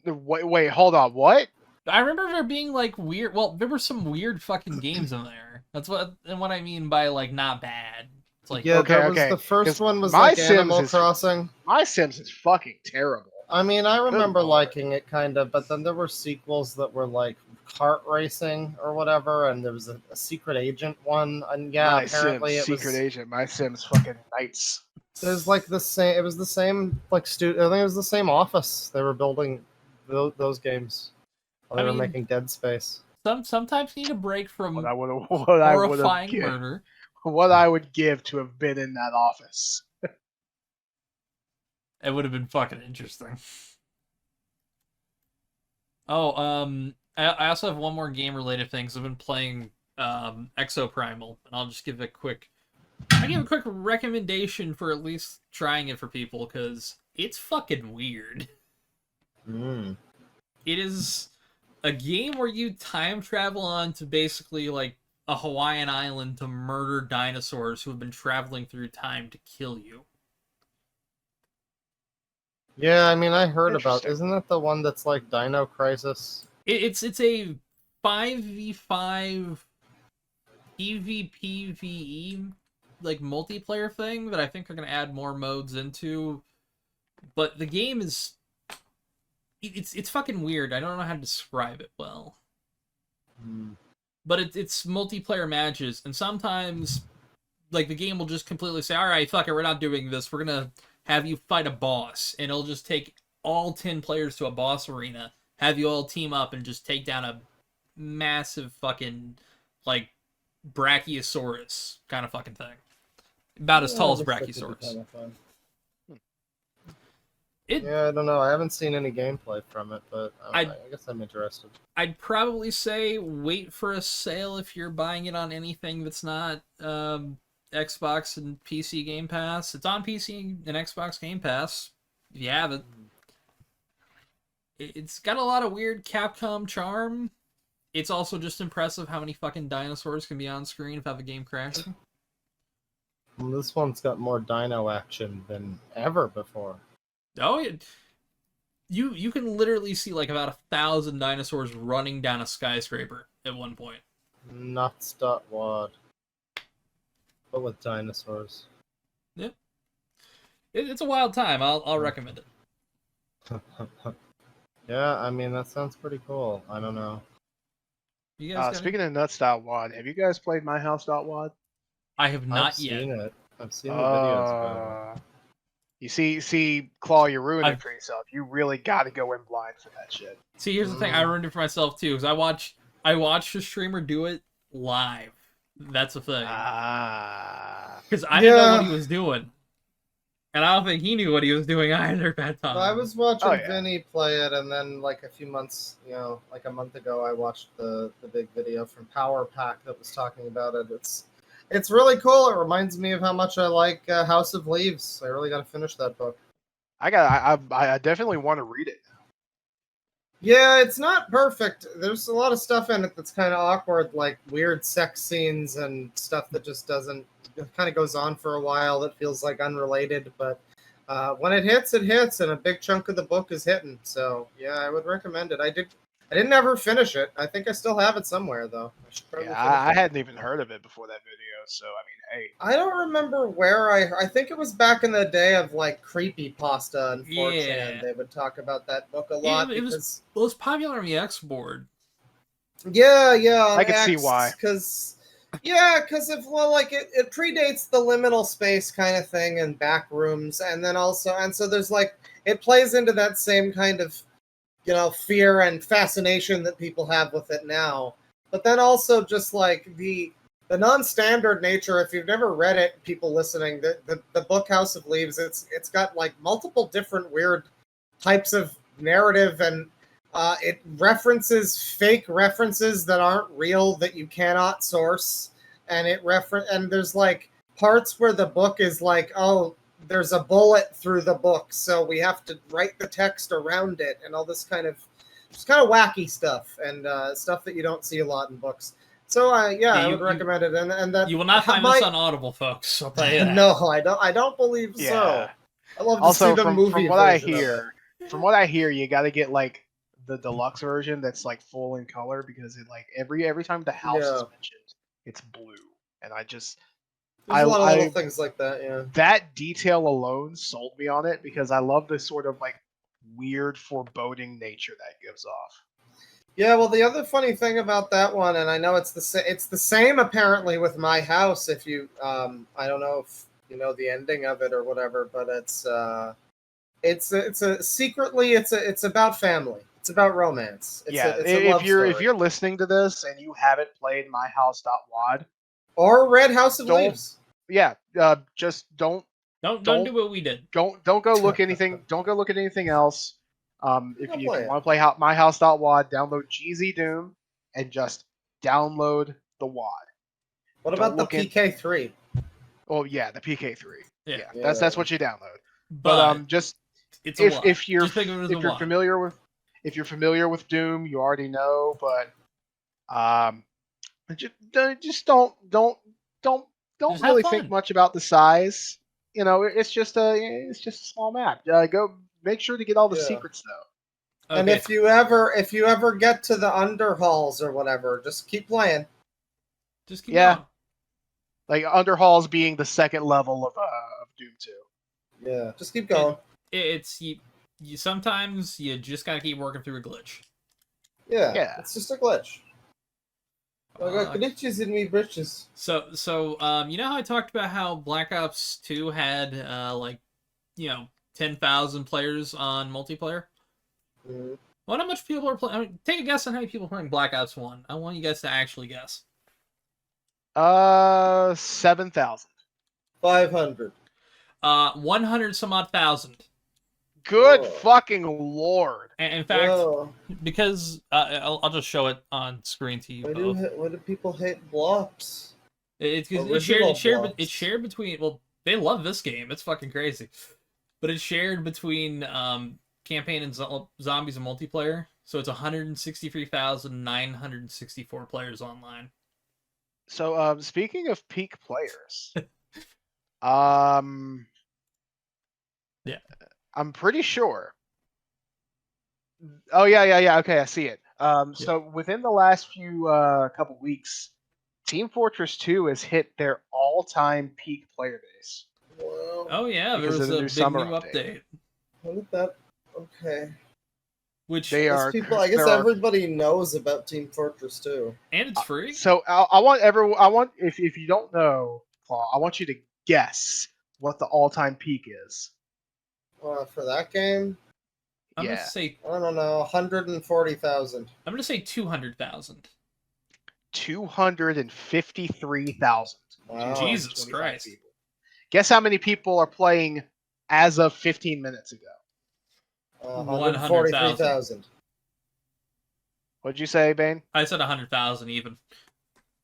Wait, hold on. What? I remember there being like weird. Well, there were some weird fucking games in there. That's what I mean by like not bad. It's like the first one was like Animal Crossing. My Sims is fucking terrible. I mean, I remember liking it kind of, but then there were sequels that were like kart racing or whatever, and there was a secret agent one, and apparently Secret Agent. My Sims fucking Knights. There's like the same. It was the same like I think it was the same office they were building those games. They were making Dead Space. Sometimes you need a break from horrifying murder. What I would give to have been in that office. It would have been fucking interesting. Oh, I also have one more game-related thing. I've been playing Exoprimal, and I'll just give a quick recommendation for at least trying it for people, because it's fucking weird. It is a game where you time travel on to basically like a Hawaiian island to murder dinosaurs who have been traveling through time to kill you. Yeah, I mean, I heard about. Isn't that the one that's like Dino Crisis? It's a 5v5 PvPvE like multiplayer thing that I think they're gonna add more modes into. But the game is it's fucking weird. I don't know how to describe it well. But it's multiplayer matches, and sometimes like the game will just completely say, "All right, fuck it, we're not doing this. We're gonna have you fight a boss," and it'll just take all 10 players to a boss arena, have you all team up, and just take down a massive fucking like Brachiosaurus kind of fucking thing, about as tall as Brachiosaurus. Yeah, I don't know. I haven't seen any gameplay from it, but I guess I'm interested. I'd probably say wait for a sale if you're buying it on anything that's not Xbox and PC Game Pass. It's on PC and Xbox Game Pass. If you have it. It's got a lot of weird Capcom charm. It's also just impressive how many fucking dinosaurs can be on screen without the game crashing. Well, this one's got more dino action than ever before. Oh, you can literally see like about 1,000 dinosaurs running down a skyscraper at one point. Nuts.wad. But with dinosaurs. Yep. It's a wild time. I'll recommend it. Yeah, I mean, that sounds pretty cool. I don't know. You guys speaking of nuts.wad, have you guys played myhouse.wad? I have not I've yet. Seen it. I've seen the videos about it. You see, Claw, you're ruining it for yourself. You really got to go in blind for that shit. See, here's the thing. I ruined it for myself, too, because I watched a streamer do it live. That's the thing. Because I didn't know what he was doing. And I don't think he knew what he was doing either at that time. Well, I was watching Vinny play it, and then like a few months, like a month ago, I watched the big video from Power Pack that was talking about it. It's really cool. It reminds me of how much I like House of Leaves. I really got to finish that book. I definitely want to read it. Yeah, it's not perfect. There's a lot of stuff in it that's kind of awkward, like weird sex scenes and stuff that just doesn't. It kind of goes on for a while. That feels like unrelated, but when it hits, and a big chunk of the book is hitting. So yeah, I would recommend it. I didn't ever finish it. I think I still have it somewhere though. I hadn't even heard of it before that video. So I mean, hey, I don't remember where I think it was back in the day of like creepypasta and 4chan. Yeah. They would talk about that book a lot. It was popular on the X board. Yeah, I can see why. Because it predates the liminal space kind of thing and back rooms, and so there's like it plays into that same kind of fear and fascination that people have with it now. But then also just like the non-standard nature. If you've never read it, people listening, the book House of Leaves, it's got like multiple different weird types of narrative, and it references fake references that aren't real that you cannot source, and and there's like parts where the book is like, oh, there's a bullet through the book, so we have to write the text around it, and all this kind of wacky stuff and stuff that you don't see a lot in books. So I would recommend it, and that you will not find this on Audible, folks. I'll tell you that. No, I don't believe so. I love to see the movie. From what I hear, you got to get like the deluxe version that's like full in color, because it like every time the house is mentioned, it's blue, and there's a lot of little things like that. Yeah, that detail alone sold me on it, because I love this sort of like weird foreboding nature that gives off. Yeah, well, the other funny thing about that one, and I know it's the same apparently with My House. If you, I don't know if you know the ending of it or whatever, but it's about family. It's about romance. If you're listening to this and you haven't played myhouse.wad or read House of Leaves, just don't do what we did. Don't go look anything. Don't go look at anything else. If you want to play myhouse.wad, download GZ Doom and just download the WAD. What about the PK3? Oh yeah, the PK3. Yeah. That's what you download. But just it's if you're familiar with Doom, you already know. But just don't just really think much about the size. It's just a small map. Go make sure to get all the secrets though. Okay. And if you ever get to the underhalls or whatever, just keep playing. Just keep going. Like underhalls being the second level of Doom 2. Yeah, just keep going. It's you sometimes you just gotta keep working through a glitch. Yeah. It's just a glitch. I got glitches in me britches. So you know how I talked about how Black Ops 2 had 10,000 players on multiplayer? Mm-hmm. Well, how much people are playing? I mean, take a guess on how many people are playing Black Ops 1. I want you guys to actually guess. 7,000. 500. 100 some odd thousand. Good fucking lord! And in fact, Whoa. because I'll just show it on screen to you both. Why do people hate blocks? It's Original blocks. it's shared between. Well, they love this game. It's fucking crazy, but it's shared between campaign and zombies and multiplayer. So it's 163,964 players online. So, speaking of peak players, yeah, I'm pretty sure. Oh yeah. Okay, I see it. So within the last few couple weeks, Team Fortress 2 has hit their all-time peak player base. Wow. Oh yeah, there was a big new update. How did that? Okay. Which people, I guess everybody knows about Team Fortress 2. And it's free. So I want if you don't know, Paul, I want you to guess what the all-time peak is. For that game? I'm gonna say, I don't know, 140,000. I'm gonna say 200,000. 253,000. Wow. Jesus Christ. People. Guess how many people are playing as of 15 minutes ago? 143,000. What'd you say, Bane? I said 100,000 even.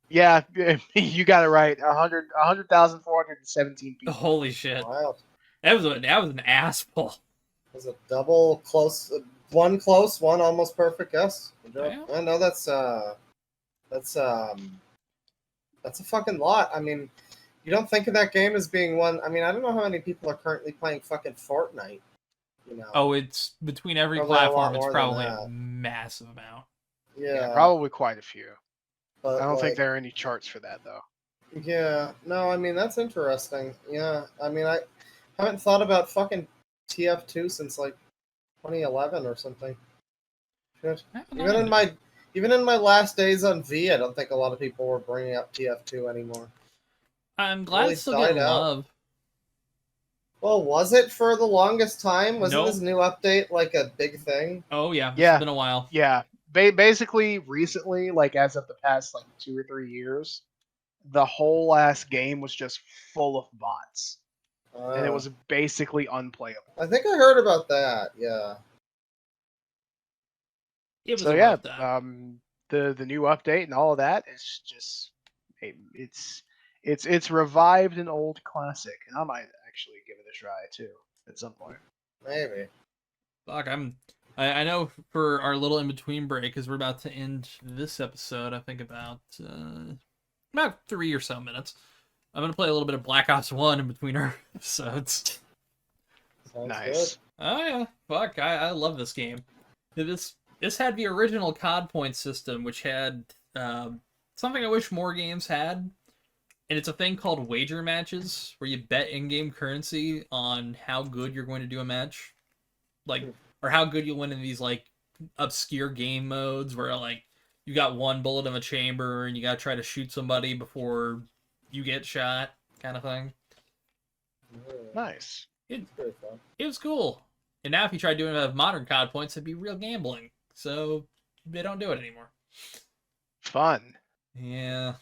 Yeah, you got it right. 100,417 people. Holy shit. Wild. That was an ass pull. It was a double close, one almost perfect guess. Yeah. I know that's a fucking lot. I mean, you don't think of that game as being one. I mean, I don't know how many people are currently playing fucking Fortnite. You know. Oh, it's between every platform. It's probably a massive amount. Yeah, probably quite a few. But I don't think there are any charts for that though. Yeah, no, I mean that's interesting. Yeah, I mean I haven't thought about fucking TF2 since like 2011 or something. Shit. Even in my last days on V, I don't think a lot of people were bringing up TF2 anymore. I'm glad it's still getting love. Well, was it for the longest time? Wasn't this new update like a big thing? Oh yeah, it's been a while. Yeah, basically recently, like as of the past like 2 or 3 years, the whole last game was just full of bots, and it was basically unplayable. I think I heard about that. Yeah. It was the new update and all of that is just it's revived an old classic, and I might actually give it a try too at some point. Maybe. Fuck, I know for our little in between break, because we're about to end this episode. I think about 3 or so minutes. I'm gonna play a little bit of Black Ops 1 in between our episodes. Sounds nice. Good. Oh yeah, fuck, I love this game. This had the original COD point system, which had something I wish more games had. And it's a thing called wager matches, where you bet in-game currency on how good you're going to do a match. Like, or how good you'll win in these, like, obscure game modes, where, like, you got one bullet in a chamber, and you gotta try to shoot somebody before you get shot, kind of thing. Nice. It was cool. And now if you try doing it with modern COD points, it'd be real gambling. So, they don't do it anymore. Fun. Yeah.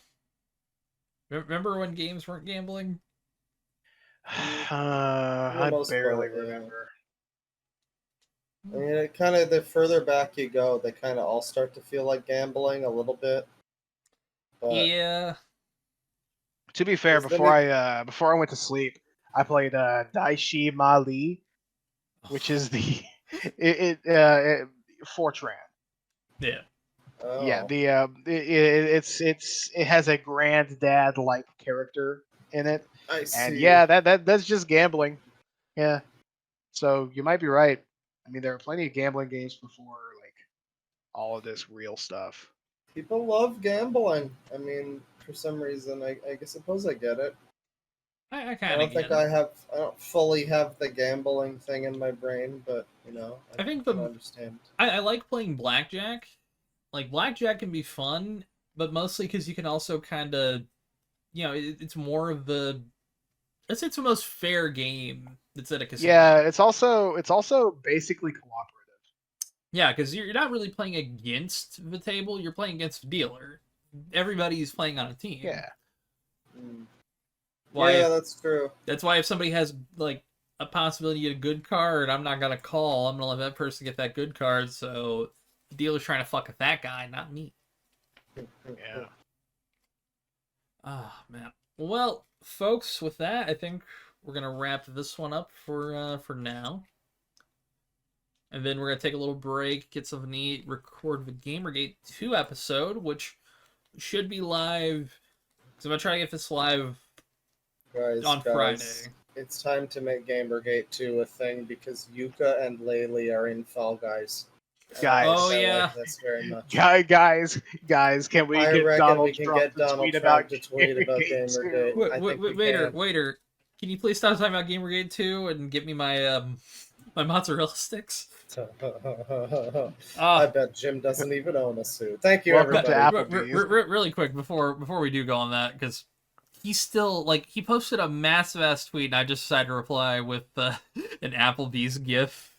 Remember when games weren't gambling? I barely remember. I mean, it kind of, the further back you go, they kind of all start to feel like gambling a little bit. But yeah. To be fair, before I went to sleep, I played Daishi Mali, which is the Fortran. Yeah. Oh. Yeah, it has a granddad like character in it. I see. And yeah, that's just gambling. Yeah. So you might be right. I mean, there are plenty of gambling games before like all of this real stuff. People love gambling. I mean, for some reason, I suppose I get it. I kind of get it. I don't fully have the gambling thing in my brain, but you know, I think understand. I like playing blackjack. Like, blackjack can be fun, but mostly because you can also kind of, you know, it's more of the, it's the most fair game that's at a casino. Yeah, it's also basically cooperative. Yeah, because you're not really playing against the table, you're playing against the dealer. Everybody's playing on a team. Yeah. Yeah, that's true. That's why if somebody has, like, a possibility to get a good card, I'm not gonna call. I'm gonna let that person get that good card. So the dealer's trying to fuck with that guy, not me. Yeah. Ah, man. Well, folks, with that, I think we're gonna wrap this one up for now. And then we're gonna take a little break, get something to eat, record the GamerGate 2 episode, which should be live. So I'm gonna try to get this live on Friday. It's time to make GamerGate 2 a thing because Yuka and Laylee are in Fall Guys. Guys. Oh, yeah. Like this very much. Guys, can we I get reckon Donald we can Trump get Donald to Trump tweet to tweet about GamerGate 2? GamerGate. I think we can. Waiter, can you please stop talking about GamerGate 2 and get me my my mozzarella sticks? I bet Jim doesn't even own a suit. Thank you, Welcome everybody. to Applebee's. Really quick before we do go on that, because he's still he posted a massive ass tweet and I just decided to reply with an Applebee's gif.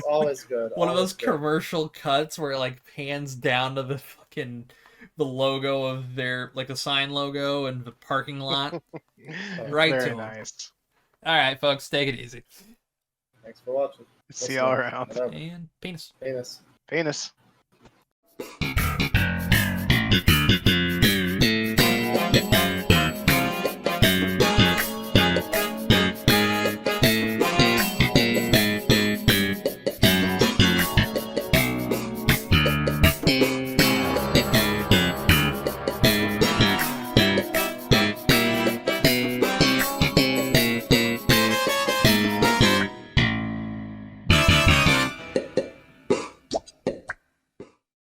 Always good. One of those good. commercial cuts where it pans down to the logo of their the sign logo and the parking lot. Right Very to him. nice. All right, folks, take it easy. Thanks for watching. See y'all around. And penis. Penis. Penis.